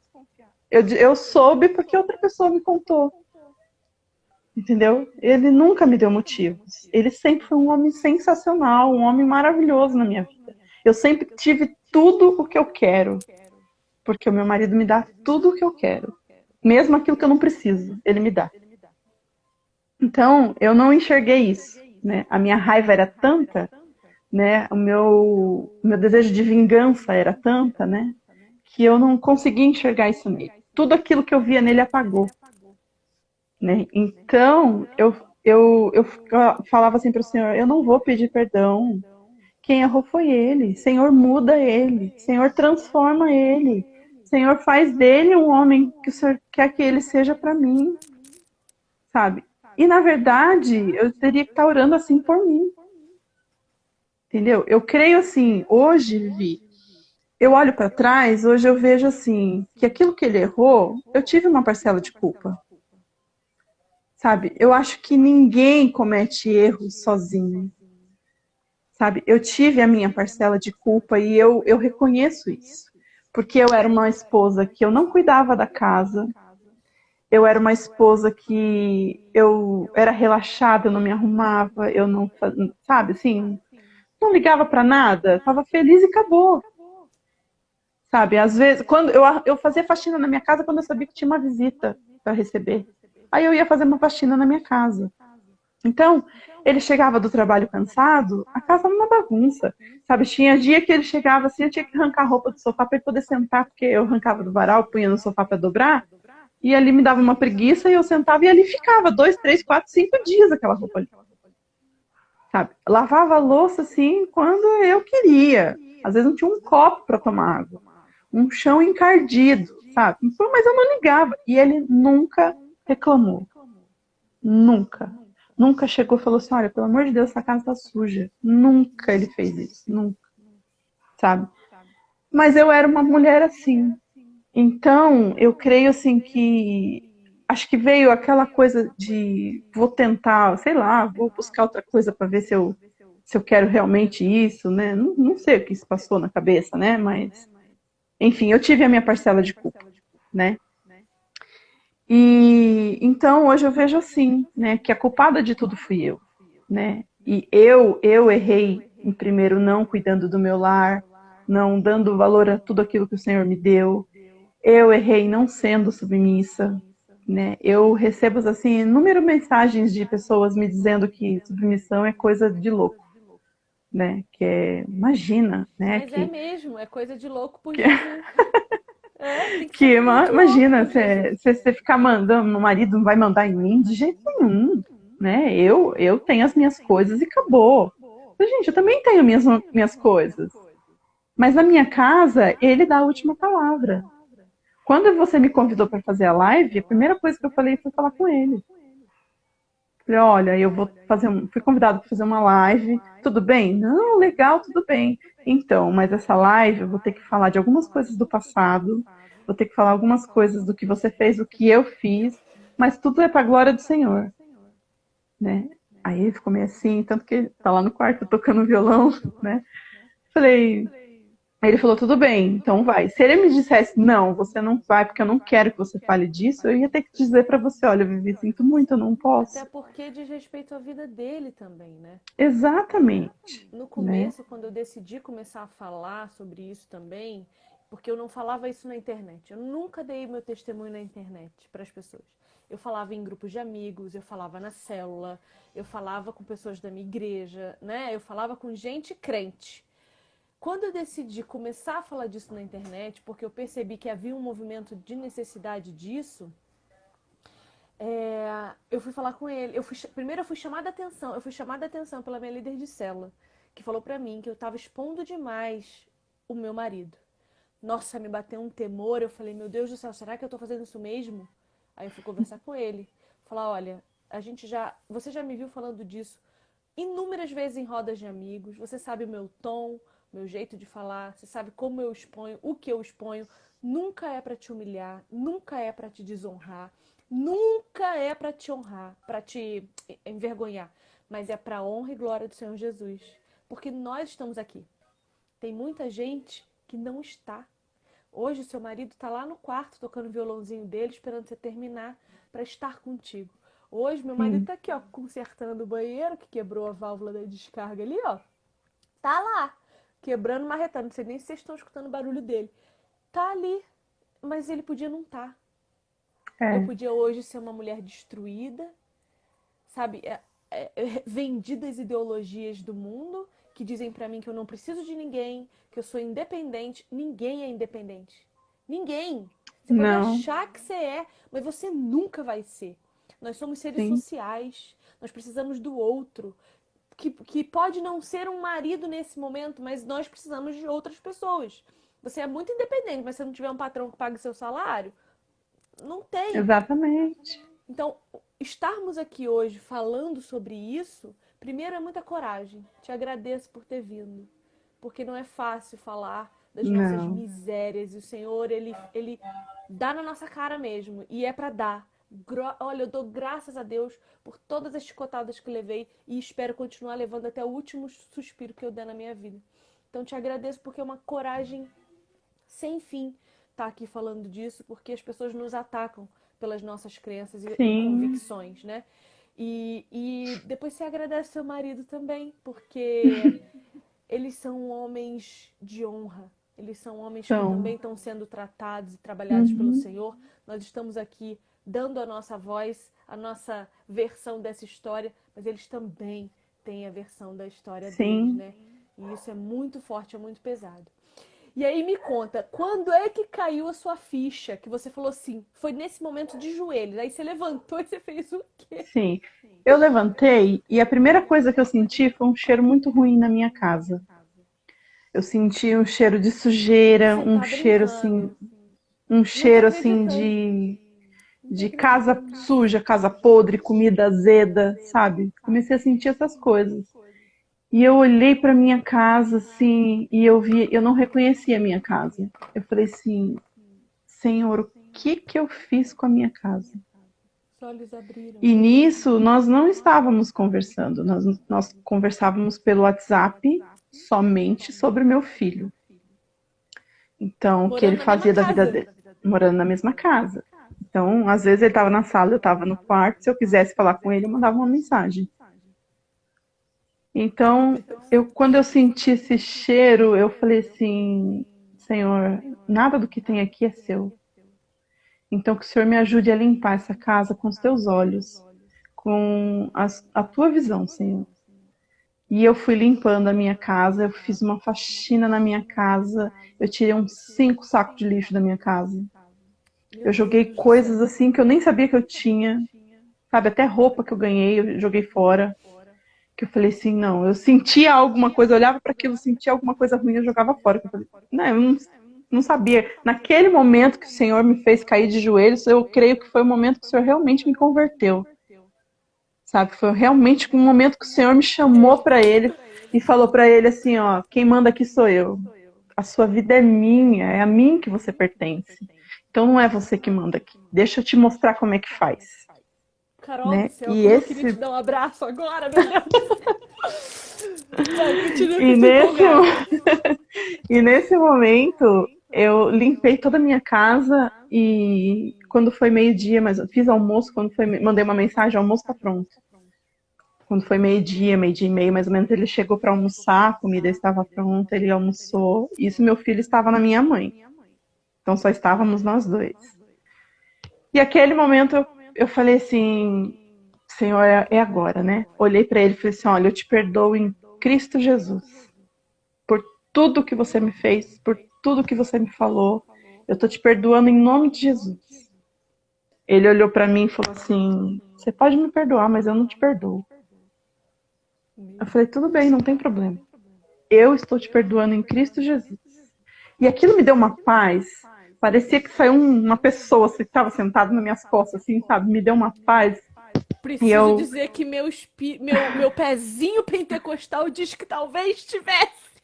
Eu soube porque outra pessoa me contou. Entendeu? Ele nunca me deu motivos. Ele sempre foi um homem sensacional, um homem maravilhoso na minha vida. Eu sempre tive tudo o que eu quero, porque o meu marido me dá tudo o que eu quero. Mesmo aquilo que eu não preciso, ele me dá. Então, eu não enxerguei isso, né? A minha raiva era tanta, né? O meu desejo de vingança era tanta, né? Que eu não conseguia enxergar isso nele. Tudo aquilo que eu via nele apagou. Né? Então, eu falava assim para o Senhor, eu não vou pedir perdão. Quem errou foi ele. Senhor, muda ele. Senhor, transforma ele. Senhor, faz dele um homem que o Senhor quer que ele seja para mim, sabe? E, na verdade, eu teria que estar orando assim por mim. Entendeu? Eu creio assim, hoje, Vivi, eu olho para trás, hoje eu vejo assim, que aquilo que ele errou, eu tive uma parcela de culpa. Sabe? Eu acho que ninguém comete erros sozinho. Sabe? Eu tive a minha parcela de culpa e eu reconheço isso. Porque eu era uma esposa que eu não cuidava da casa, eu era uma esposa que eu era relaxada, eu não me arrumava, eu não, sabe, assim, não ligava para nada, estava feliz e acabou. Sabe? Às vezes, quando eu fazia faxina na minha casa quando eu sabia que tinha uma visita para receber. Aí eu ia fazer uma faxina na minha casa. Então, ele chegava do trabalho cansado, a casa era uma bagunça, sabe? Tinha dia que ele chegava assim, eu tinha que arrancar a roupa do sofá para ele poder sentar, porque eu arrancava do varal, punha no sofá para dobrar, e ali me dava uma preguiça e eu sentava e ali ficava 2, 3, 4, 5 dias aquela roupa ali, sabe? Lavava a louça assim quando eu queria. Às vezes não tinha um copo para tomar água, um chão encardido, sabe? Mas eu não ligava. E ele nunca reclamou. Nunca. Nunca chegou e falou assim, olha, pelo amor de Deus, essa casa tá suja. Nunca ele fez isso, nunca, sabe? Mas eu era uma mulher assim. Então, eu creio assim que acho que veio aquela coisa de vou tentar, sei lá, vou buscar outra coisa para ver se eu quero realmente isso, né? Não, não sei o que se passou na cabeça, né? Mas, enfim, eu tive a minha parcela de culpa, né? E então hoje eu vejo assim, né, que a culpada de tudo fui eu, né? E eu errei em primeiro não cuidando do meu lar, não dando valor a tudo aquilo que o Senhor me deu. Eu errei não sendo submissa, né? Eu recebo assim inúmeras mensagens de pessoas me dizendo que submissão é coisa de louco, né? Que é, imagina, né? Mas é mesmo, é coisa de louco por Que, Jesus. É, tem que ser muito louco imagina, por Jesus. você ficar mandando, meu marido não vai mandar em mim de jeito nenhum, né? Eu tenho as minhas coisas e acabou. Mas, gente, eu também tenho minhas coisas. Mas na minha casa, ele dá a última palavra. Quando você me convidou para fazer a live, a primeira coisa que eu falei foi falar com ele. Falei, olha, eu vou fazer fui convidado para fazer uma live, tudo bem? Não, legal, tudo bem. Então, mas essa live eu vou ter que falar de algumas coisas do passado, vou ter que falar algumas coisas do que você fez, do que eu fiz, mas tudo é para a glória do Senhor, né? Aí ele ficou meio assim, tanto que ele tá lá no quarto tocando violão, né? Falei, aí ele falou, tudo bem, então vai. Se ele me dissesse, não, você não vai, porque eu não quero que você fale disso, eu ia ter que dizer pra você, olha, Vivi, sinto muito, eu não Até posso. porque diz respeito à vida dele também, né? Exatamente, No né? começo, quando eu decidi começar a falar sobre isso também, porque eu não falava isso na internet. Eu nunca dei meu testemunho na internet para as pessoas. Eu falava em grupos de amigos, eu falava na célula, eu falava com pessoas da minha igreja, né? Eu falava com gente crente. Quando eu decidi começar a falar disso na internet, porque eu percebi que havia um movimento de necessidade disso, eu fui falar com ele. Primeiro eu fui chamada a atenção. Eu fui chamada a atenção pela minha líder de célula, que falou pra mim que eu tava expondo demais o meu marido. Nossa, me bateu um temor. Eu falei, meu Deus do céu, será que eu tô fazendo isso mesmo? Aí eu fui conversar com ele. Falar, olha, você já me viu falando disso inúmeras vezes em rodas de amigos. Você sabe o meu tom, meu jeito de falar. Você sabe como eu exponho, o que eu exponho. Nunca é pra te humilhar, nunca é pra te desonrar. Nunca é para te honrar, para te envergonhar, mas é para a honra e glória do Senhor Jesus. Porque nós estamos aqui. Tem muita gente que não está. Hoje o seu marido está lá no quarto tocando o violãozinho dele, esperando você terminar para estar contigo. Hoje meu marido Sim, está aqui, ó, consertando o banheiro que quebrou a válvula da descarga ali, ó. Tá lá, quebrando, marretando. Não sei nem se vocês estão escutando o barulho dele. Tá ali, mas ele podia não estar. Eu é, podia hoje ser uma mulher destruída, sabe? Vendidas ideologias do mundo que dizem pra mim que eu não preciso de ninguém, que eu sou independente. Ninguém é independente. Ninguém. Você pode não, achar que você é, mas você nunca vai ser. Nós somos seres sim, sociais. Nós precisamos do outro. Que pode não ser um marido nesse momento, mas nós precisamos de outras pessoas. Você é muito independente, mas se você não tiver um patrão que pague seu salário, não tem. exatamente, Então, estarmos aqui hoje falando sobre isso, primeiro é muita coragem. Te agradeço por ter vindo, porque não é fácil falar das nossas não, misérias e o Senhor, ele dá na nossa cara mesmo, e é para dar. Olha, eu dou graças a Deus por todas as chicotadas que levei e espero continuar levando até o último suspiro que eu der na minha vida. Então, te agradeço porque é uma coragem sem fim estar aqui falando disso, porque as pessoas nos atacam pelas nossas crenças e sim, convicções, né? E depois você agradece seu marido também, porque eles são homens de honra. Eles são homens que então, também estão sendo tratados e trabalhados pelo uhum, Senhor. Nós estamos aqui dando a nossa voz, a nossa versão dessa história, mas eles também têm a versão da história deles, sim. né? E isso é muito forte, é muito pesado. E aí me conta, quando é que caiu a sua ficha? Que você falou assim, foi nesse momento de joelhos. Aí você levantou e você fez o quê? Sim. Eu levantei e a primeira coisa que eu senti foi um cheiro muito ruim na minha casa. Eu senti um cheiro de sujeira, Você tá brincando. um Não tô cheiro assim acreditando. Não tô de casa acreditando. suja, casa podre, comida azeda, sabe? Comecei a sentir essas coisas. E eu olhei para minha casa assim e eu vi, eu não reconhecia a minha casa. Eu falei assim, Senhor, o que que eu fiz com a minha casa? Os olhos abriram. E nisso nós não estávamos conversando, nós conversávamos pelo WhatsApp somente sobre o meu filho. Então, o que ele Morando na mesma fazia da vida casa. dele, morando na mesma casa. Então, às vezes ele estava na sala, eu estava no quarto, se eu quisesse falar com ele, eu mandava uma mensagem. Então, quando eu senti esse cheiro, eu falei assim, Senhor, nada do que tem aqui é seu. Então, que o Senhor me ajude a limpar essa casa com os teus olhos, com a tua visão, Senhor. E eu fui limpando a minha casa, eu fiz uma faxina na minha casa, eu tirei uns 5 sacos de lixo da minha casa. Meu Eu joguei Deus do céu. coisas assim que eu nem sabia que eu tinha, sabe? Até roupa que eu ganhei, eu joguei fora. Que eu falei assim, não, eu sentia alguma coisa, eu olhava para aquilo, sentia alguma coisa ruim, eu jogava fora. Eu falei, não, eu não sabia. Naquele momento que o Senhor me fez cair de joelhos, eu creio que foi o momento que o Senhor realmente me converteu. Sabe? Foi realmente um momento que o Senhor me chamou para ele e falou para ele assim, ó, quem manda aqui sou eu. A sua vida é minha, é a mim que você pertence. Então não é você que manda aqui. Deixa eu te mostrar como é que faz, Carol do né? céu, E como eu queria te esse dar um abraço agora, meu Deus do céu. Vai, continua que e eu tô nesse empolgada. e nesse momento eu limpei toda a minha casa e quando foi meio-dia, mas eu fiz almoço, quando foi, mandei uma mensagem, o almoço tá pronto. Quando foi meio-dia e meio, mais ou menos, ele chegou para almoçar, a comida estava pronta, ele almoçou. Isso, meu filho estava na minha mãe. Então só estávamos nós dois. E aquele momento eu falei assim, Senhor, é agora, né? Olhei para ele e falei assim, olha, eu te perdoo em Cristo Jesus por tudo que você me fez, por tudo que você me falou. Eu tô te perdoando em nome de Jesus. Ele olhou para mim e falou assim, você pode me perdoar, mas eu não te perdoo. Eu falei, tudo bem, não tem problema. Eu estou te perdoando em Cristo Jesus. E aquilo me deu uma paz. Parecia que saiu uma pessoa que estava sentada nas minhas costas, assim, sabe? Me deu uma paz. E Preciso eu, dizer que meu pezinho pentecostal diz que talvez tivesse.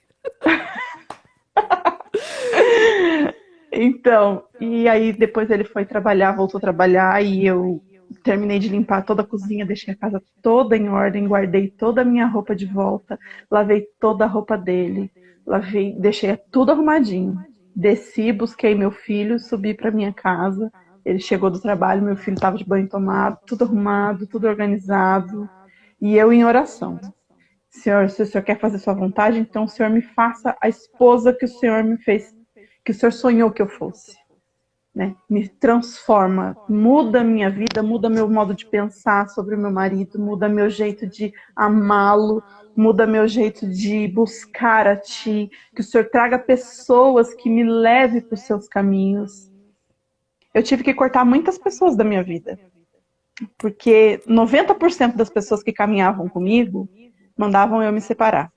então, e aí depois ele foi trabalhar, voltou a trabalhar e eu terminei de limpar toda a cozinha, deixei a casa toda em ordem, guardei toda a minha roupa de volta, lavei toda a roupa dele, lavei, deixei tudo arrumadinho. Desci, busquei meu filho, subi para minha casa. Ele chegou do trabalho, meu filho estava de banho tomado, tudo arrumado, tudo organizado, e eu em oração. Senhor, se o Senhor quer fazer sua vontade, então o Senhor me faça a esposa que o Senhor me fez, que o Senhor sonhou que eu fosse, né? Me transforma, muda a minha vida, muda meu modo de pensar sobre o meu marido, muda meu jeito de amá-lo, muda meu jeito de buscar a Ti, que o Senhor traga pessoas que me levem para os seus caminhos. Eu tive que cortar muitas pessoas da minha vida, porque 90% das pessoas que caminhavam comigo mandavam eu me separar.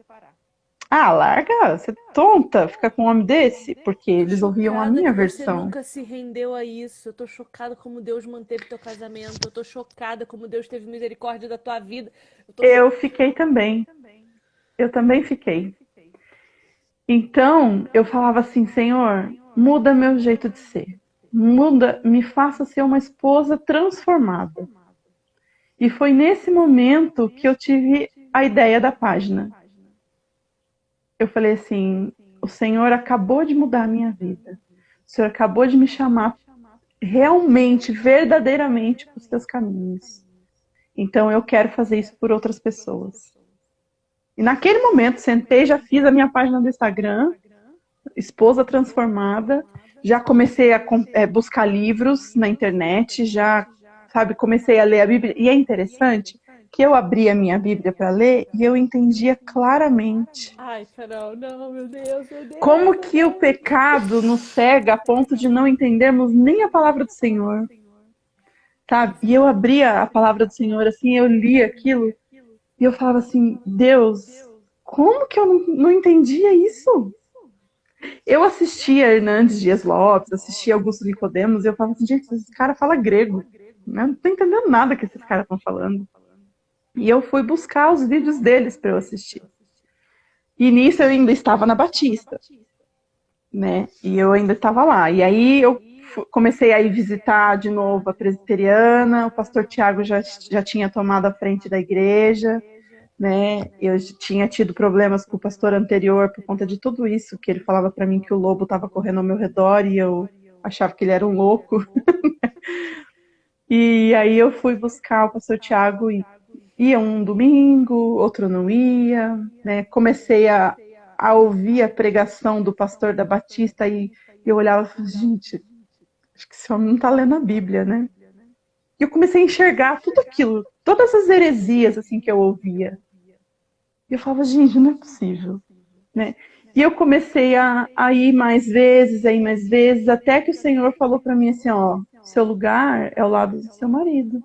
Ah, larga, você é tonta, fica com um homem desse? Porque Tô eles ouviam a chocada minha que você versão. nunca se rendeu a isso. Eu tô chocada como Deus manteve teu casamento. Eu tô chocada como Deus teve misericórdia da tua vida. Eu tô Eu fiquei também, eu também fiquei. Então, eu falava assim, Senhor, muda meu jeito de ser. Muda, me faça ser uma esposa transformada. E foi nesse momento que eu tive a ideia da página. Eu falei assim, o Senhor acabou de mudar a minha vida. O Senhor acabou de me chamar realmente, verdadeiramente para os teus caminhos. Então eu quero fazer isso por outras pessoas. E naquele momento, sentei, já fiz a minha página do Instagram, Esposa Transformada, já comecei a buscar livros na internet, já, sabe, comecei a ler a Bíblia. E é interessante que eu abri a minha Bíblia para ler e eu entendia claramente Ai, Carol, não, meu Deus, meu Deus, como meu que o Deus. pecado nos cega a ponto de não entendermos nem a palavra do Senhor, sabe? E eu abria a palavra do Senhor assim, eu lia aquilo e eu falava assim, Deus, como que eu não entendia isso? Eu assistia Hernandes Dias Lopes, assistia Augusto Nicodemos, e eu falava assim, gente, esse cara fala grego. Né? Eu não tô entendendo nada que esses caras estão falando. E eu fui buscar os vídeos deles para eu assistir. E nisso eu ainda estava na Batista, né? E eu ainda estava lá. E aí eu comecei a ir visitar de novo a presbiteriana, o pastor Tiago já tinha tomado a frente da igreja, né? Eu tinha tido problemas com o pastor anterior por conta de tudo isso, que ele falava para mim que o lobo estava correndo ao meu redor e eu achava que ele era um louco. E aí eu fui buscar o pastor Tiago e ia um domingo, outro não ia, né? Comecei a ouvir a pregação do pastor da Batista e eu olhava e falava, gente, acho que esse homem não está lendo a Bíblia, né? E eu comecei a enxergar tudo aquilo, todas as heresias assim que eu ouvia. E eu falava, gente, não é possível, né? E eu comecei a ir mais vezes, até que o Senhor falou para mim assim, ó, seu lugar é ao lado do seu marido.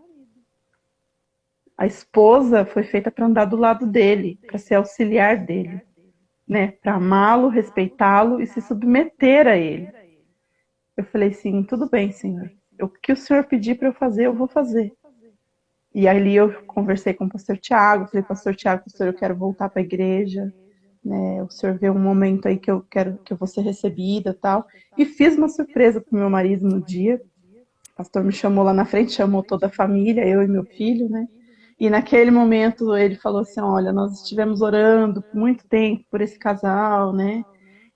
A esposa foi feita para andar do lado dele, para ser auxiliar dele, né? Para amá-lo, respeitá-lo e se submeter a ele. Eu falei assim, tudo bem, Senhor. O que o Senhor pedir para eu fazer, eu vou fazer. E ali eu conversei com o pastor Tiago, falei, pastor Tiago, pastor, eu quero voltar para a igreja, né? O senhor vê um momento aí que eu quero que eu vou ser recebida e tal. E fiz uma surpresa pro meu marido no dia. O pastor me chamou lá na frente, chamou toda a família, eu e meu filho, né? E naquele momento ele falou assim: olha, nós estivemos orando por muito tempo por esse casal, né?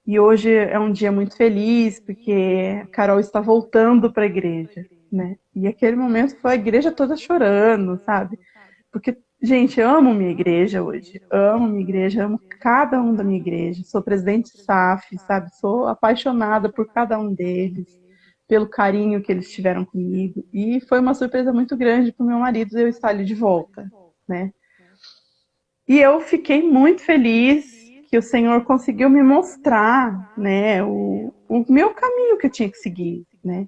E hoje é um dia muito feliz, porque a Carol está voltando para a igreja, né? E aquele momento foi a igreja toda chorando, sabe? Porque, gente, eu amo minha igreja hoje. Amo minha igreja, amo cada um da minha igreja. Sou presidente SAF, sabe? Sou apaixonada por cada um deles, pelo carinho que eles tiveram comigo. E foi uma surpresa muito grande para o meu marido eu estar ali de volta, né? E eu fiquei muito feliz que o Senhor conseguiu me mostrar, né, o meu caminho que eu tinha que seguir, né?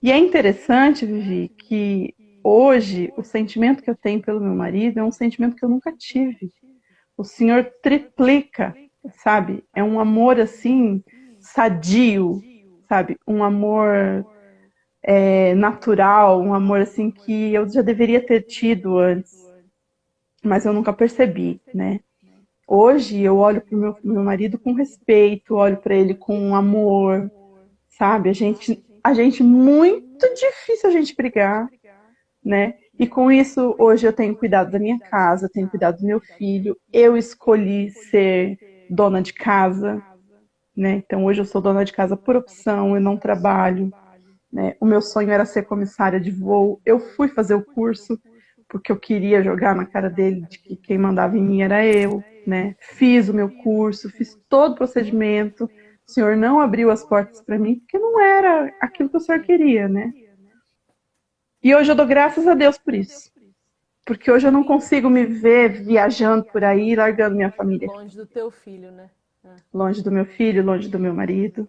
E é interessante, Vivi, que hoje o sentimento que eu tenho pelo meu marido é um sentimento que eu nunca tive. O Senhor triplica, sabe? É um amor assim sadio, sabe? Um amor natural, um amor assim que eu já deveria ter tido antes, mas eu nunca percebi, né? Hoje eu olho para o meu marido com respeito, olho para ele com amor, sabe? A gente muito difícil a gente brigar, né? E com isso, hoje eu tenho cuidado da minha casa, tenho cuidado do meu filho. Eu escolhi ser dona de casa, né? Então hoje eu sou dona de casa por opção, eu não trabalho, né? O meu sonho era ser comissária de voo. Eu fui fazer o curso porque eu queria jogar na cara dele de que quem mandava em mim era eu, né? Fiz o meu curso, fiz todo o procedimento. O senhor não abriu as portas para mim porque não era aquilo que o senhor queria, né? E hoje eu dou graças a Deus por isso. Porque hoje eu não consigo me ver viajando por aí, largando minha família aqui, Longe do teu filho, né? longe do meu filho, longe do meu marido,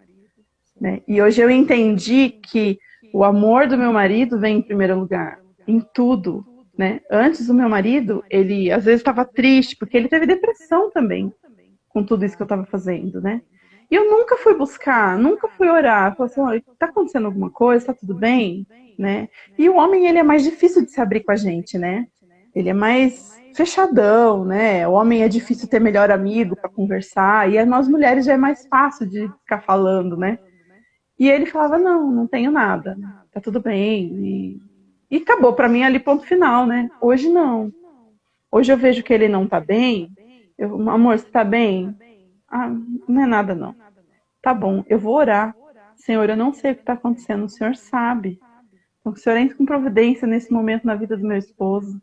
né? E hoje eu entendi que o amor do meu marido vem em primeiro lugar, em tudo, né? Antes o meu marido, ele às vezes estava triste, porque ele teve depressão também, com tudo isso que eu estava fazendo, né? E eu nunca fui buscar, nunca fui orar, falar assim, olha, tá acontecendo alguma coisa, tá tudo bem, né? E o homem, ele é mais difícil de se abrir com a gente, né? Ele é mais fechadão, né? O homem é difícil ter melhor amigo para conversar, e nós mulheres já é mais fácil de ficar falando, né? E ele falava, não, não tenho nada, tá tudo bem. E acabou para mim ali, ponto final, né? Hoje não. Hoje eu vejo que ele não tá bem. Amor, você tá bem? Ah, não é nada não. Tá bom, eu vou orar. Senhor, eu não sei o que está acontecendo, o Senhor sabe. Então, o Senhor entra com providência nesse momento na vida do meu esposo,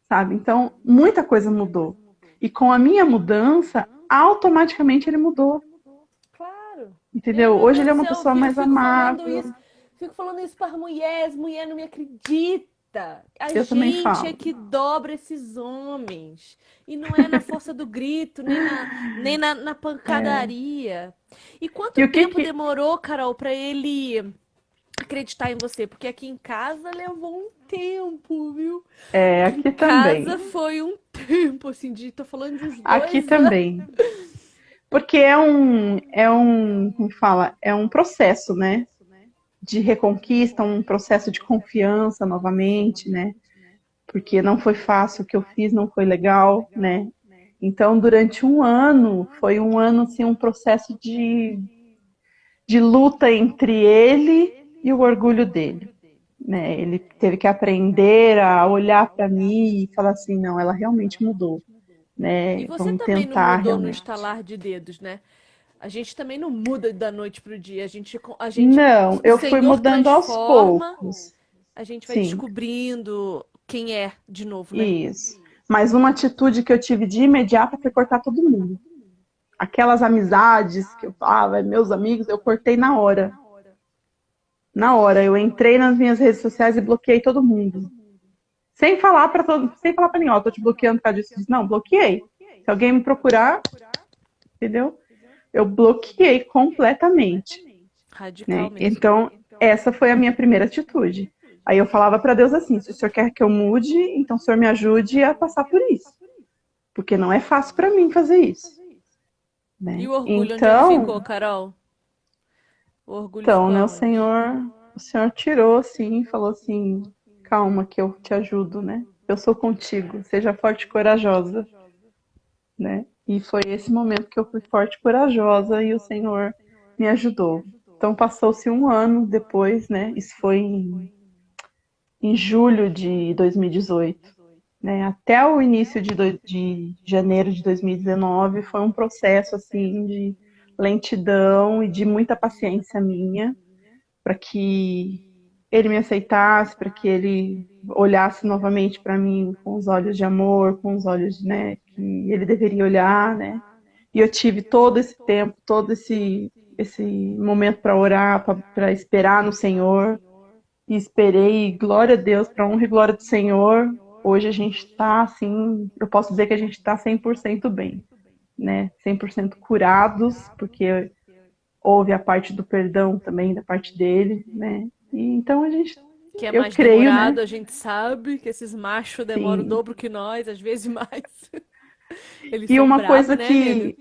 sabe? Então, muita coisa mudou. E com a minha mudança, automaticamente ele mudou, Claro. entendeu? Meu Hoje Deus ele do é uma céu, pessoa mais amável. fico falando isso para as mulheres não me acreditam. A Eu também gente é falo. que dobra esses homens. E não é na força do grito, nem na pancadaria. E quanto E o que tempo que... demorou, Carol, para ele acreditar em você? Porque aqui em casa levou um tempo, viu? É, Aqui em aqui casa também. foi um tempo, assim, tô falando de uns Aqui 2 anos. também. Porque como fala, é um processo, né? De reconquista, um processo de confiança novamente, né? Porque não foi fácil o que eu fiz, não foi legal, né? Então, durante um ano, foi um ano, assim, um processo de luta entre ele e o orgulho dele, né? Ele teve que aprender a olhar para mim e falar assim, não, ela realmente mudou, E né? você Vamos também não tentar mudou no realmente. estalar de dedos, né? A gente também não muda da noite pro dia. Não, O eu fui Senhor mudando aos transforma, poucos, a gente vai sim, descobrindo quem é de novo, né? isso. Mas uma atitude que eu tive de imediata foi cortar todo mundo. Aquelas amizades que eu falava, meus amigos, eu cortei na hora. Na hora, eu entrei nas minhas redes sociais e bloqueei todo mundo. Sem falar para ninguém, ó, tô te bloqueando por causa disso. Não, bloqueei. Se alguém me procurar, entendeu? Eu bloqueei completamente, né? Radicalmente. Então, essa foi a minha primeira atitude. Aí eu falava para Deus assim: se o Senhor quer que eu mude, então o Senhor me ajude a passar por isso, porque não é fácil para mim fazer isso, E né? o orgulho, onde ele ficou, Então, Carol? O orgulho então, ficou né, aonde? o Senhor tirou assim, falou assim: calma, que eu te ajudo, né? Eu sou contigo, seja forte e corajosa, né? E foi esse momento que eu fui forte e corajosa e o Senhor me ajudou. Então passou-se um ano depois, né? Isso foi em julho de 2018, né? Até o início de janeiro de 2019 foi um processo assim de lentidão e de muita paciência minha para que ele me aceitasse, para que ele olhasse novamente para mim com os olhos de amor, com os olhos, né, que ele deveria olhar, né? E eu tive todo esse tempo, todo esse momento para orar, para esperar no Senhor. E esperei, glória a Deus, para honra e glória do Senhor. Hoje a gente está assim, eu posso dizer que a gente está 100% bem, né? 100% curados, porque houve a parte do perdão também da parte dele, né? E então a gente, Que é eu mais creio, né? demorado, a gente sabe que esses machos demoram o Sim. dobro que nós, às vezes mais. Eles E são uma brabos, coisa né, nega?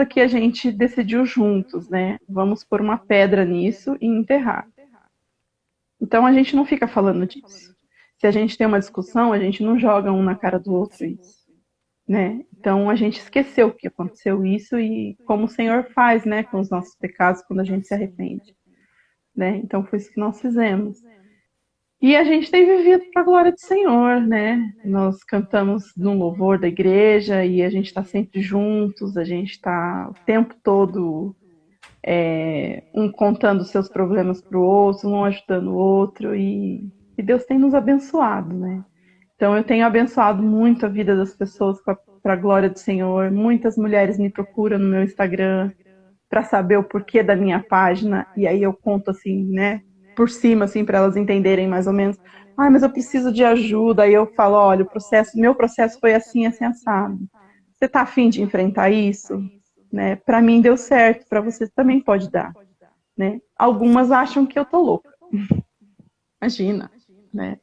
que a gente decidiu juntos, né? Vamos pôr uma pedra nisso e enterrar. Então a gente não fica falando disso. Se a gente tem uma discussão, a gente não joga um na cara do outro isso, né? Então a gente esqueceu que aconteceu isso e como o Senhor faz, né, com os nossos pecados quando a gente se Sim. arrepende, né? Então foi isso que nós fizemos. E a gente tem vivido para a glória do Senhor, né? Nós cantamos no louvor da igreja e a gente está sempre juntos, a gente está o tempo todo um contando seus problemas para o outro, um ajudando o outro e Deus tem nos abençoado, né? Então eu tenho abençoado muito a vida das pessoas para a glória do Senhor. Muitas mulheres me procuram no meu Instagram para saber o porquê da minha página e aí eu conto assim, né, por cima assim para elas entenderem mais ou menos. Ah, mas eu preciso de ajuda. Aí eu falo, olha, meu processo foi assim, assim assado. Você está afim de enfrentar isso? Né? Para mim deu certo, para você também pode dar, né? Algumas acham que eu tô louca, imagina, né?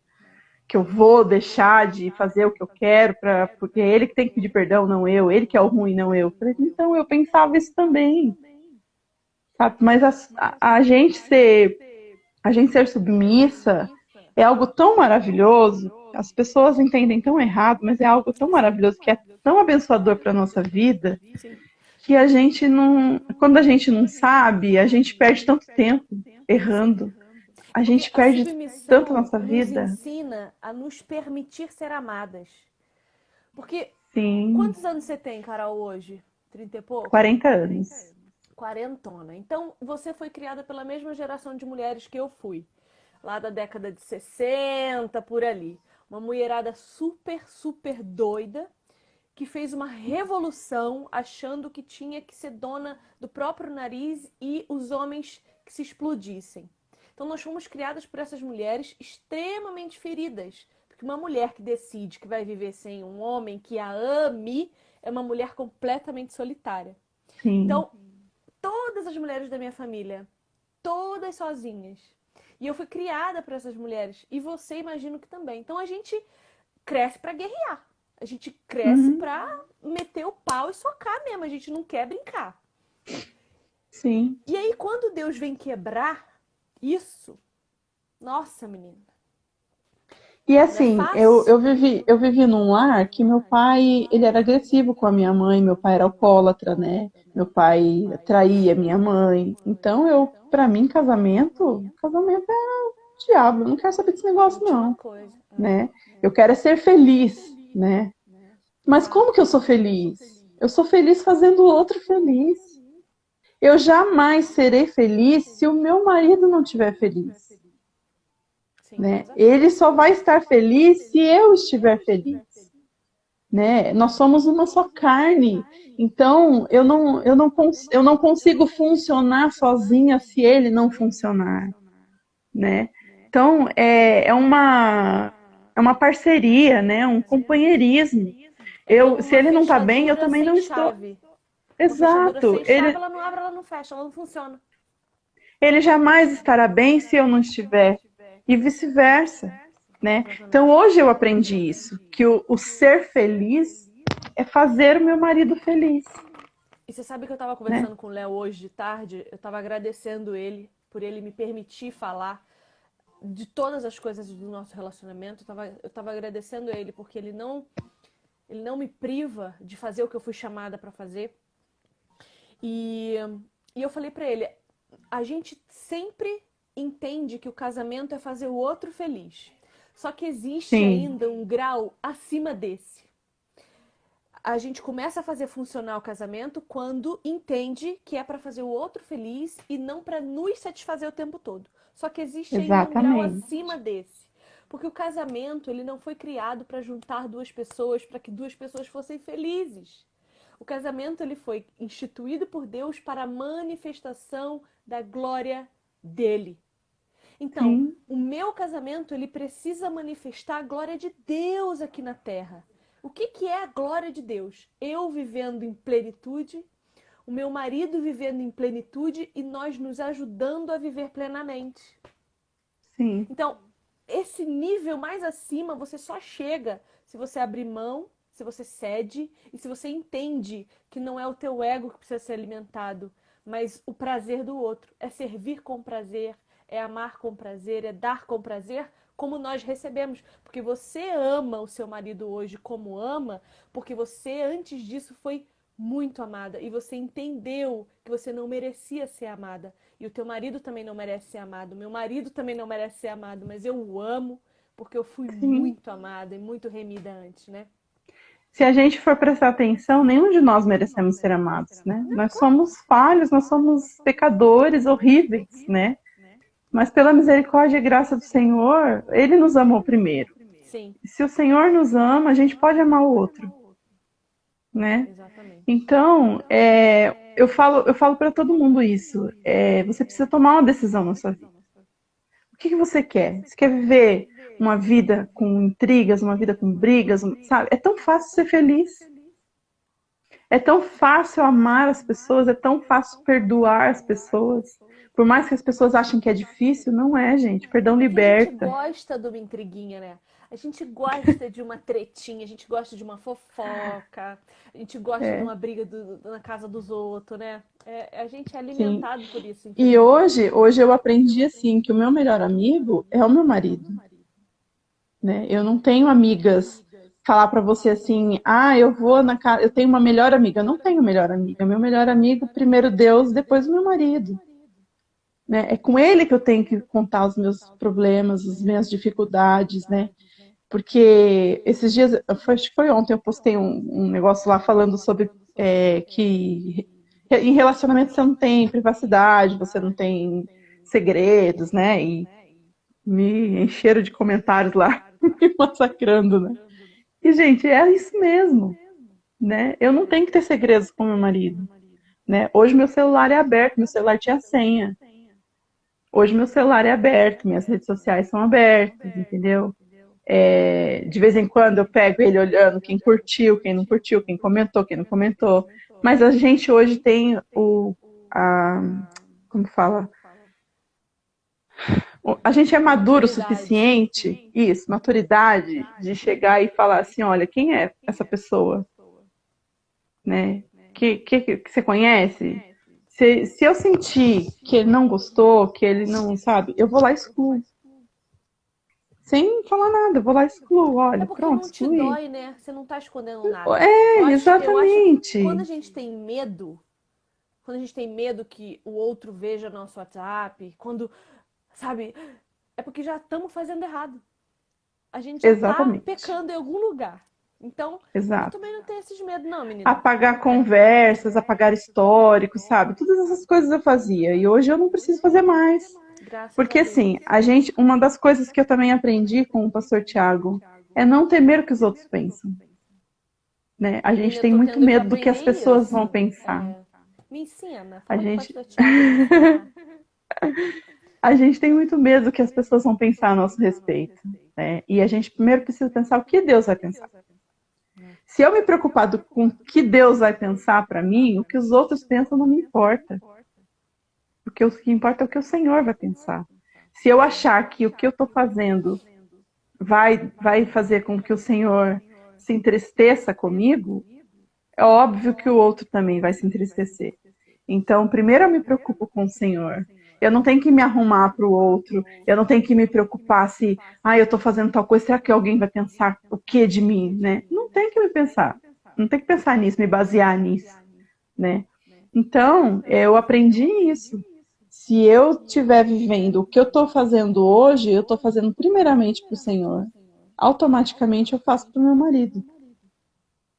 Que eu vou deixar de fazer o que eu quero, porque é ele que tem que pedir perdão, não eu, ele que é o ruim, não eu. Falei, então eu pensava isso também, sabe? Mas a gente ser submissa é algo tão maravilhoso, as pessoas entendem tão errado, mas é algo tão maravilhoso que é tão abençoador para a nossa vida, Sim. que a gente não, quando a gente não sabe, a gente perde tanto tempo Sim. errando, a Porque gente a perde tanto a submissão nossa nos vida. ensina a nos permitir ser amadas. Porque Sim, quantos anos você tem, Carol, hoje? 30 e pouco? 40 anos. Quarentona. Então, você foi criada pela mesma geração de mulheres que eu fui. Lá da década de 60, por ali. Uma mulherada super, super doida, que fez uma revolução achando que tinha que ser dona do próprio nariz e os homens que se explodissem. Então nós fomos criadas por essas mulheres extremamente feridas, porque uma mulher que decide que vai viver sem um homem que a ame é uma mulher completamente solitária. Sim. Então, todas as mulheres da minha família, todas sozinhas. E eu fui criada por essas mulheres, e você imagino que também. Então a gente cresce para guerrear. A gente cresce Uhum. pra meter o pau e socar mesmo. A gente não quer brincar. Sim. E aí, quando Deus vem quebrar isso, nossa, menina, E não é assim, fácil. eu vivi num lar que meu pai, ele era agressivo com a minha mãe, meu pai era alcoólatra, né? Meu pai traía minha mãe. Então para mim, casamento é o diabo, eu não quero saber desse negócio Última não, coisa. né? Eu quero é ser feliz, né? Mas como Exato. que eu sou feliz? Eu sou feliz fazendo o outro feliz. Eu jamais serei feliz se o meu marido não estiver feliz, Sim, né? Ele exatamente. só vai estar feliz se eu estiver feliz, né? Nós somos uma só carne. Então, eu não consigo funcionar sozinha se ele não funcionar, né? Então, é uma parceria, né? Um companheirismo. É como Se uma ele não está bem, eu fechadura também sem não estou. chave. Uma fechadura Exato. sem chave, ela não abre, ela não fecha, ela não funciona. Ele jamais estará bem se eu não estiver. E vice-versa, né? Então Exatamente. hoje eu aprendi isso, que o ser feliz é fazer o meu marido feliz, E você sabe que eu tava né? conversando com o Léo hoje de tarde, eu tava agradecendo ele por ele me permitir falar de todas as coisas do nosso relacionamento. Eu tava agradecendo ele porque ele não ele não me priva de fazer o que eu fui chamada para fazer. E eu falei para ele, a gente sempre entende que o casamento é fazer o outro feliz. Só que existe Sim, ainda um grau acima desse. A gente começa a fazer funcionar o casamento quando entende que é para fazer o outro feliz e não para nos satisfazer o tempo todo. Só que existe ainda um grau acima exatamente. desse. Porque o casamento, ele não foi criado para juntar duas pessoas, para que duas pessoas fossem felizes. O casamento, ele foi instituído por Deus para a manifestação da glória dele. Então, Sim, o meu casamento, ele precisa manifestar a glória de Deus aqui na terra. O que é a glória de Deus? Eu vivendo em plenitude, o meu marido vivendo em plenitude e nós nos ajudando a viver plenamente. sim, Então, esse nível mais acima você só chega se você abrir mão, se você cede e se você entende que não é o teu ego que precisa ser alimentado, mas o prazer do outro. É servir com prazer, é amar com prazer, é dar com prazer, como nós recebemos. Porque você ama o seu marido hoje como ama, porque você antes disso foi muito amada e você entendeu que você não merecia ser amada. E o teu marido também não merece ser amado, meu marido também não merece ser amado, mas eu o amo porque eu fui sim. muito amada e muito remida antes, né? Se a gente for prestar atenção, nenhum de nós merecemos ser amados, né? Nós somos falhos, nós somos pecadores horríveis, né? Mas pela misericórdia e graça do Senhor, Ele nos amou primeiro. Sim, E se o Senhor nos ama, a gente pode amar o outro, né? exatamente. Então, eu falo para todo mundo isso. Você precisa tomar uma decisão na sua vida. O que você quer? Você quer viver uma vida com intrigas, uma vida com brigas, sabe? É tão fácil ser feliz. É tão fácil amar as pessoas, é tão fácil perdoar as pessoas. Por mais que as pessoas achem que é difícil, não é, gente. Perdão É que a gente liberta. gosta de uma intriguinha, né? A gente gosta de uma tretinha, a gente gosta de uma fofoca, a gente gosta de É, uma briga na casa dos outros, né? A gente é sim. alimentado por isso, E infelizmente. hoje eu aprendi assim que o meu melhor amigo é o meu marido, né? Eu não tenho amigas falar pra você assim, eu vou na casa, eu tenho uma melhor amiga. Eu não tenho melhor amiga. Meu melhor amigo, primeiro Deus, depois o meu marido, né? É com ele que eu tenho que contar os meus problemas, as minhas dificuldades, né? Porque esses dias, acho que foi ontem, eu postei um negócio lá falando sobre que em relacionamento você não tem privacidade, você não tem segredos, né? E me encheram de comentários lá, me massacrando, né? E, gente, é isso mesmo, né? Eu não tenho que ter segredos com meu marido, né? Hoje meu celular é aberto, meu celular tinha senha. Hoje meu celular é aberto, minhas redes sociais são abertas, entendeu? De vez em quando eu pego ele olhando quem curtiu, quem não curtiu, quem comentou, quem não comentou. Mas a gente hoje tem a, como fala? A gente é maduro o Maturidade. suficiente, isso, maturidade, de chegar e falar assim, olha, quem é essa pessoa, né? Que você conhece? Se eu sentir que ele não gostou, que ele não sabe, eu vou lá e excluo. Sem falar nada, eu vou lá e excluo. É Olha, porque pronto, não te excluí. dói, né? Você não tá escondendo nada. Eu acho que quando a Exatamente. gente tem medo, quando a gente tem medo que o outro veja nosso WhatsApp, quando, sabe, é porque já estamos fazendo errado. A gente já tá Exatamente. pecando em algum lugar. Então, eu Exato. também não tenho esses medos, não, menina. Não Apagar tem. conversas, apagar históricos, sabe? Todas essas coisas eu fazia. E hoje eu não preciso fazer mais. Graças a Porque Deus. assim, uma das coisas que eu também aprendi com o pastor Tiago é não temer o que os outros pensam, né? A Menina, gente eu tem tô muito tendo que medo do que aprender as pessoas vão isso. pensar. É, me ensina. A Fala com o gente, pastor Tiago isso. a gente tem muito medo do que as pessoas vão pensar a nosso respeito, né? E a gente primeiro precisa pensar o que Deus vai pensar. Se eu me preocupar com o que Deus vai pensar para mim, o que os outros pensam não me importa. Porque o que importa é o que o Senhor vai pensar. Se eu achar que o que eu estou fazendo vai fazer com que o Senhor se entristeça comigo, é óbvio que o outro também vai se entristecer. Então, primeiro eu me preocupo com o Senhor. Eu não tenho que me arrumar para o outro. Eu não tenho que me preocupar se, eu estou fazendo tal coisa, será que alguém vai pensar o que de mim, né? Não tenho que me pensar. Não tenho que pensar nisso, me basear nisso, né? Então, eu aprendi isso. Se eu estiver vivendo o que eu estou fazendo hoje, eu estou fazendo primeiramente para o Senhor. Automaticamente eu faço para o meu marido.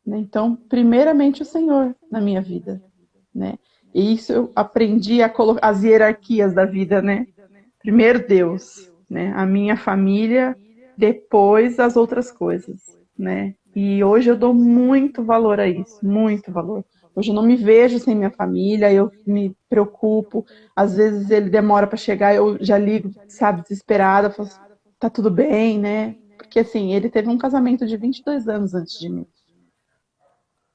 Né? Então, primeiramente o Senhor na minha vida. Né? E isso eu aprendi a colocar as hierarquias da vida, né? Primeiro Deus, né? A minha família, depois as outras coisas, né? E hoje eu dou muito valor a isso, muito valor. Hoje eu não me vejo sem minha família, eu me preocupo. Às vezes ele demora para chegar, eu já ligo, sabe, desesperada, falo, tá tudo bem, né? Porque assim, ele teve um casamento de 22 anos antes de mim.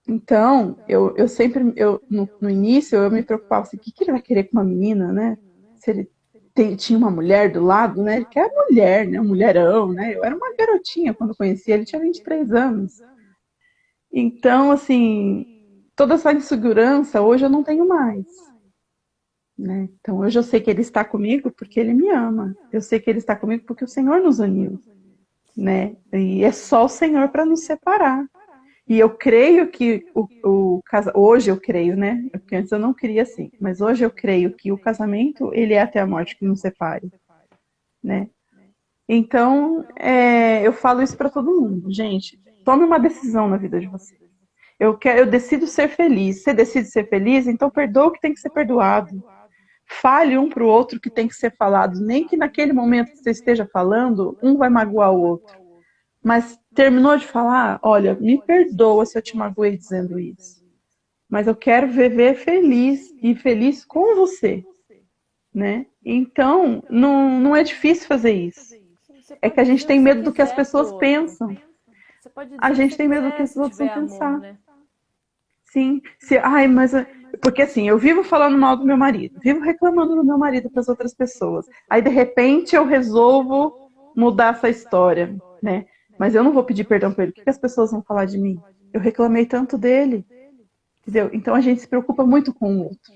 Então, eu sempre, no início, eu me preocupava assim, o que ele vai querer com uma menina, né? Se ele tinha uma mulher do lado, né? Ele quer mulher, né? Um mulherão, né? Eu era uma garotinha quando eu conheci ele, tinha 23 anos. Então, assim, toda essa insegurança hoje eu não tenho mais, né? Então, hoje eu sei que ele está comigo porque ele me ama. Eu sei que ele está comigo porque o Senhor nos uniu, né? E é só o Senhor para nos separar. E eu creio que hoje eu creio, né? Porque antes eu não queria assim, mas hoje eu creio que o casamento ele é até a morte que nos separe, né? Então eu falo isso para todo mundo, gente. Tome uma decisão na vida de vocês. Eu decido ser feliz. Você decide ser feliz, então perdoa o que tem que ser perdoado. Fale um para o outro o que tem que ser falado, nem que naquele momento que você esteja falando, um vai magoar o outro. Mas terminou de falar, olha, me perdoa se eu te magoei dizendo isso. Mas eu quero viver feliz e feliz com você, né? Então, não é difícil fazer isso. É que a gente tem medo do que as pessoas pensam. A gente tem medo do que as outras vão pensar. Sim. Porque assim, eu vivo falando mal do meu marido, vivo reclamando do meu marido para as outras pessoas. Aí, de repente, eu resolvo mudar essa história, né? Mas eu não vou pedir perdão para ele. O que as pessoas vão falar de mim? Eu reclamei tanto dele. Entendeu? Então a gente se preocupa muito com o outro.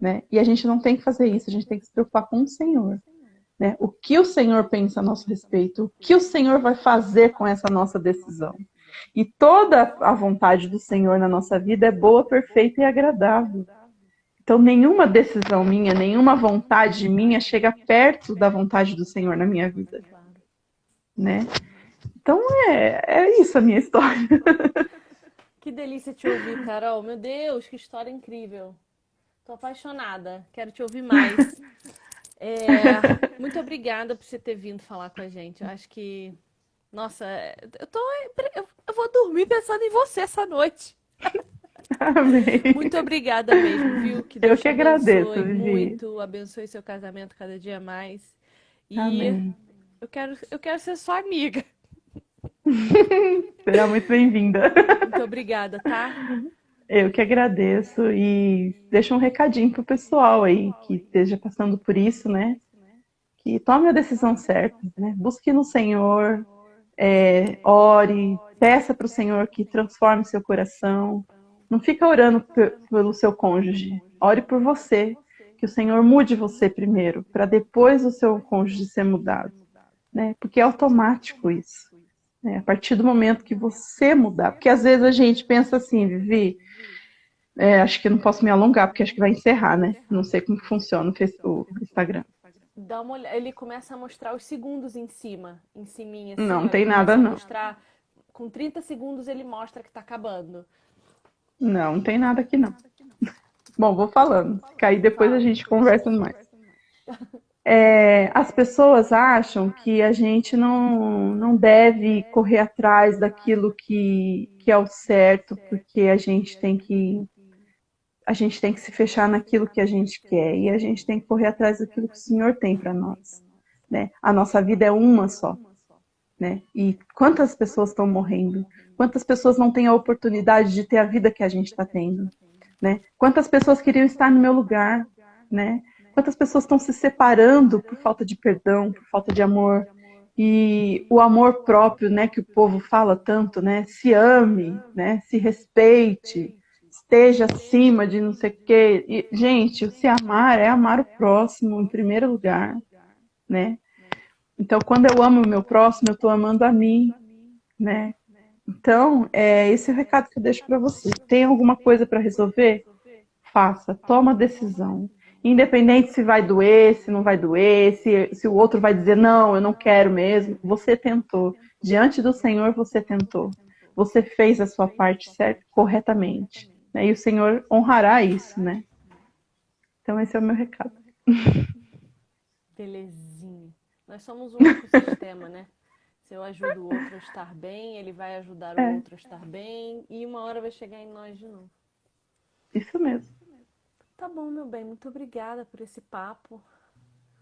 Né? E a gente não tem que fazer isso, a gente tem que se preocupar com o Senhor. Né? O que o Senhor pensa a nosso respeito? O que o Senhor vai fazer com essa nossa decisão? E toda a vontade do Senhor na nossa vida é boa, perfeita e agradável. Então nenhuma decisão minha, nenhuma vontade minha chega perto da vontade do Senhor na minha vida. Né? Então é isso a minha história. Que delícia te ouvir, Carol. Meu Deus, que história incrível. Tô apaixonada. Quero te ouvir mais. Muito obrigada por você ter vindo falar com a gente. Eu acho que... Nossa, eu vou dormir pensando em você essa noite. Amém. Muito obrigada mesmo, viu? Que Deus eu que te agradeço, abençoe Vivi. muito. Abençoe seu casamento cada dia mais. E Amém. eu quero ser sua amiga. Será muito bem-vinda. Muito obrigada, tá? Eu que agradeço e deixo um recadinho pro pessoal aí que esteja passando por isso, né? Que tome a decisão certa, né? Busque no Senhor, ore, peça para o Senhor que transforme seu coração. Não fica orando pelo seu cônjuge, ore por você, que o Senhor mude você primeiro, para depois o seu cônjuge ser mudado, né? Porque é automático isso. A partir do momento que você mudar, porque às vezes a gente pensa assim, Vivi, acho que eu não posso me alongar, porque acho que vai encerrar, né? Não sei como funciona o Instagram. Dá uma olhada, ele começa a mostrar os segundos em cima, em ciminha, assim, Não ó, tem ele nada, começa a não. mostrar, com 30 segundos ele mostra que tá acabando. Não tem nada aqui, não. Bom, vou falando. Que aí depois a gente conversa mais. As pessoas acham que a gente não deve correr atrás daquilo que é o certo, porque a gente tem que se fechar naquilo que a gente quer e a gente tem que correr atrás daquilo que o Senhor tem para nós. Né? A nossa vida é uma só. Né? E quantas pessoas estão morrendo? Quantas pessoas não têm a oportunidade de ter a vida que a gente está tendo? Né? Quantas pessoas queriam estar no meu lugar? Né? Quantas pessoas estão se separando por falta de perdão, por falta de amor? E o amor próprio, né, que o povo fala tanto, né? Se ame, né? Se respeite, esteja acima de não sei o quê. E, gente, o se amar é amar o próximo em primeiro lugar, né? Então, quando eu amo o meu próximo, eu estou amando a mim, né? Então, esse é o recado que eu deixo para você. Tem alguma coisa para resolver? Faça, toma a decisão. Independente se vai doer, se não vai doer, se o outro vai dizer, não, eu não quero mesmo. Você tentou. Diante do Senhor, você tentou. Você fez a sua parte certa, corretamente. Né? E o Senhor honrará isso, né? Então, esse é o meu recado. Belezinha. Nós somos um ecossistema, né? Se eu ajudo o outro a estar bem, ele vai ajudar o É, outro a estar bem e uma hora vai chegar em nós de novo. isso mesmo. Tá bom, meu bem, muito obrigada por esse papo.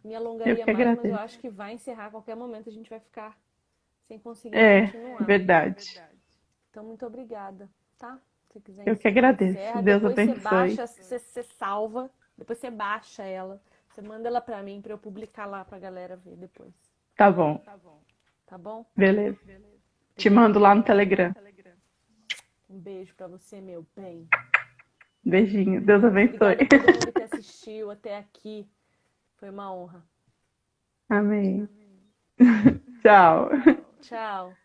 Me Eu alongaria que mais, mas eu agradeço. acho que vai encerrar a qualquer momento, a gente vai ficar sem conseguir É, continuar. verdade. Então, muito obrigada, tá? Se quiser Eu que encerrar, agradeço. encerra. Deus Depois você abençoe. baixa, você salva, depois você baixa ela, você manda ela pra mim, pra eu publicar lá pra galera ver depois. Tá bom, Tá bom? beleza. Te mando Obrigada, lá no meu amor. Telegram. Um beijo pra você, meu bem. Beijinho. Deus abençoe. Obrigada a todo mundo que assistiu até aqui. Foi uma honra. Amém. Tchau. Tchau.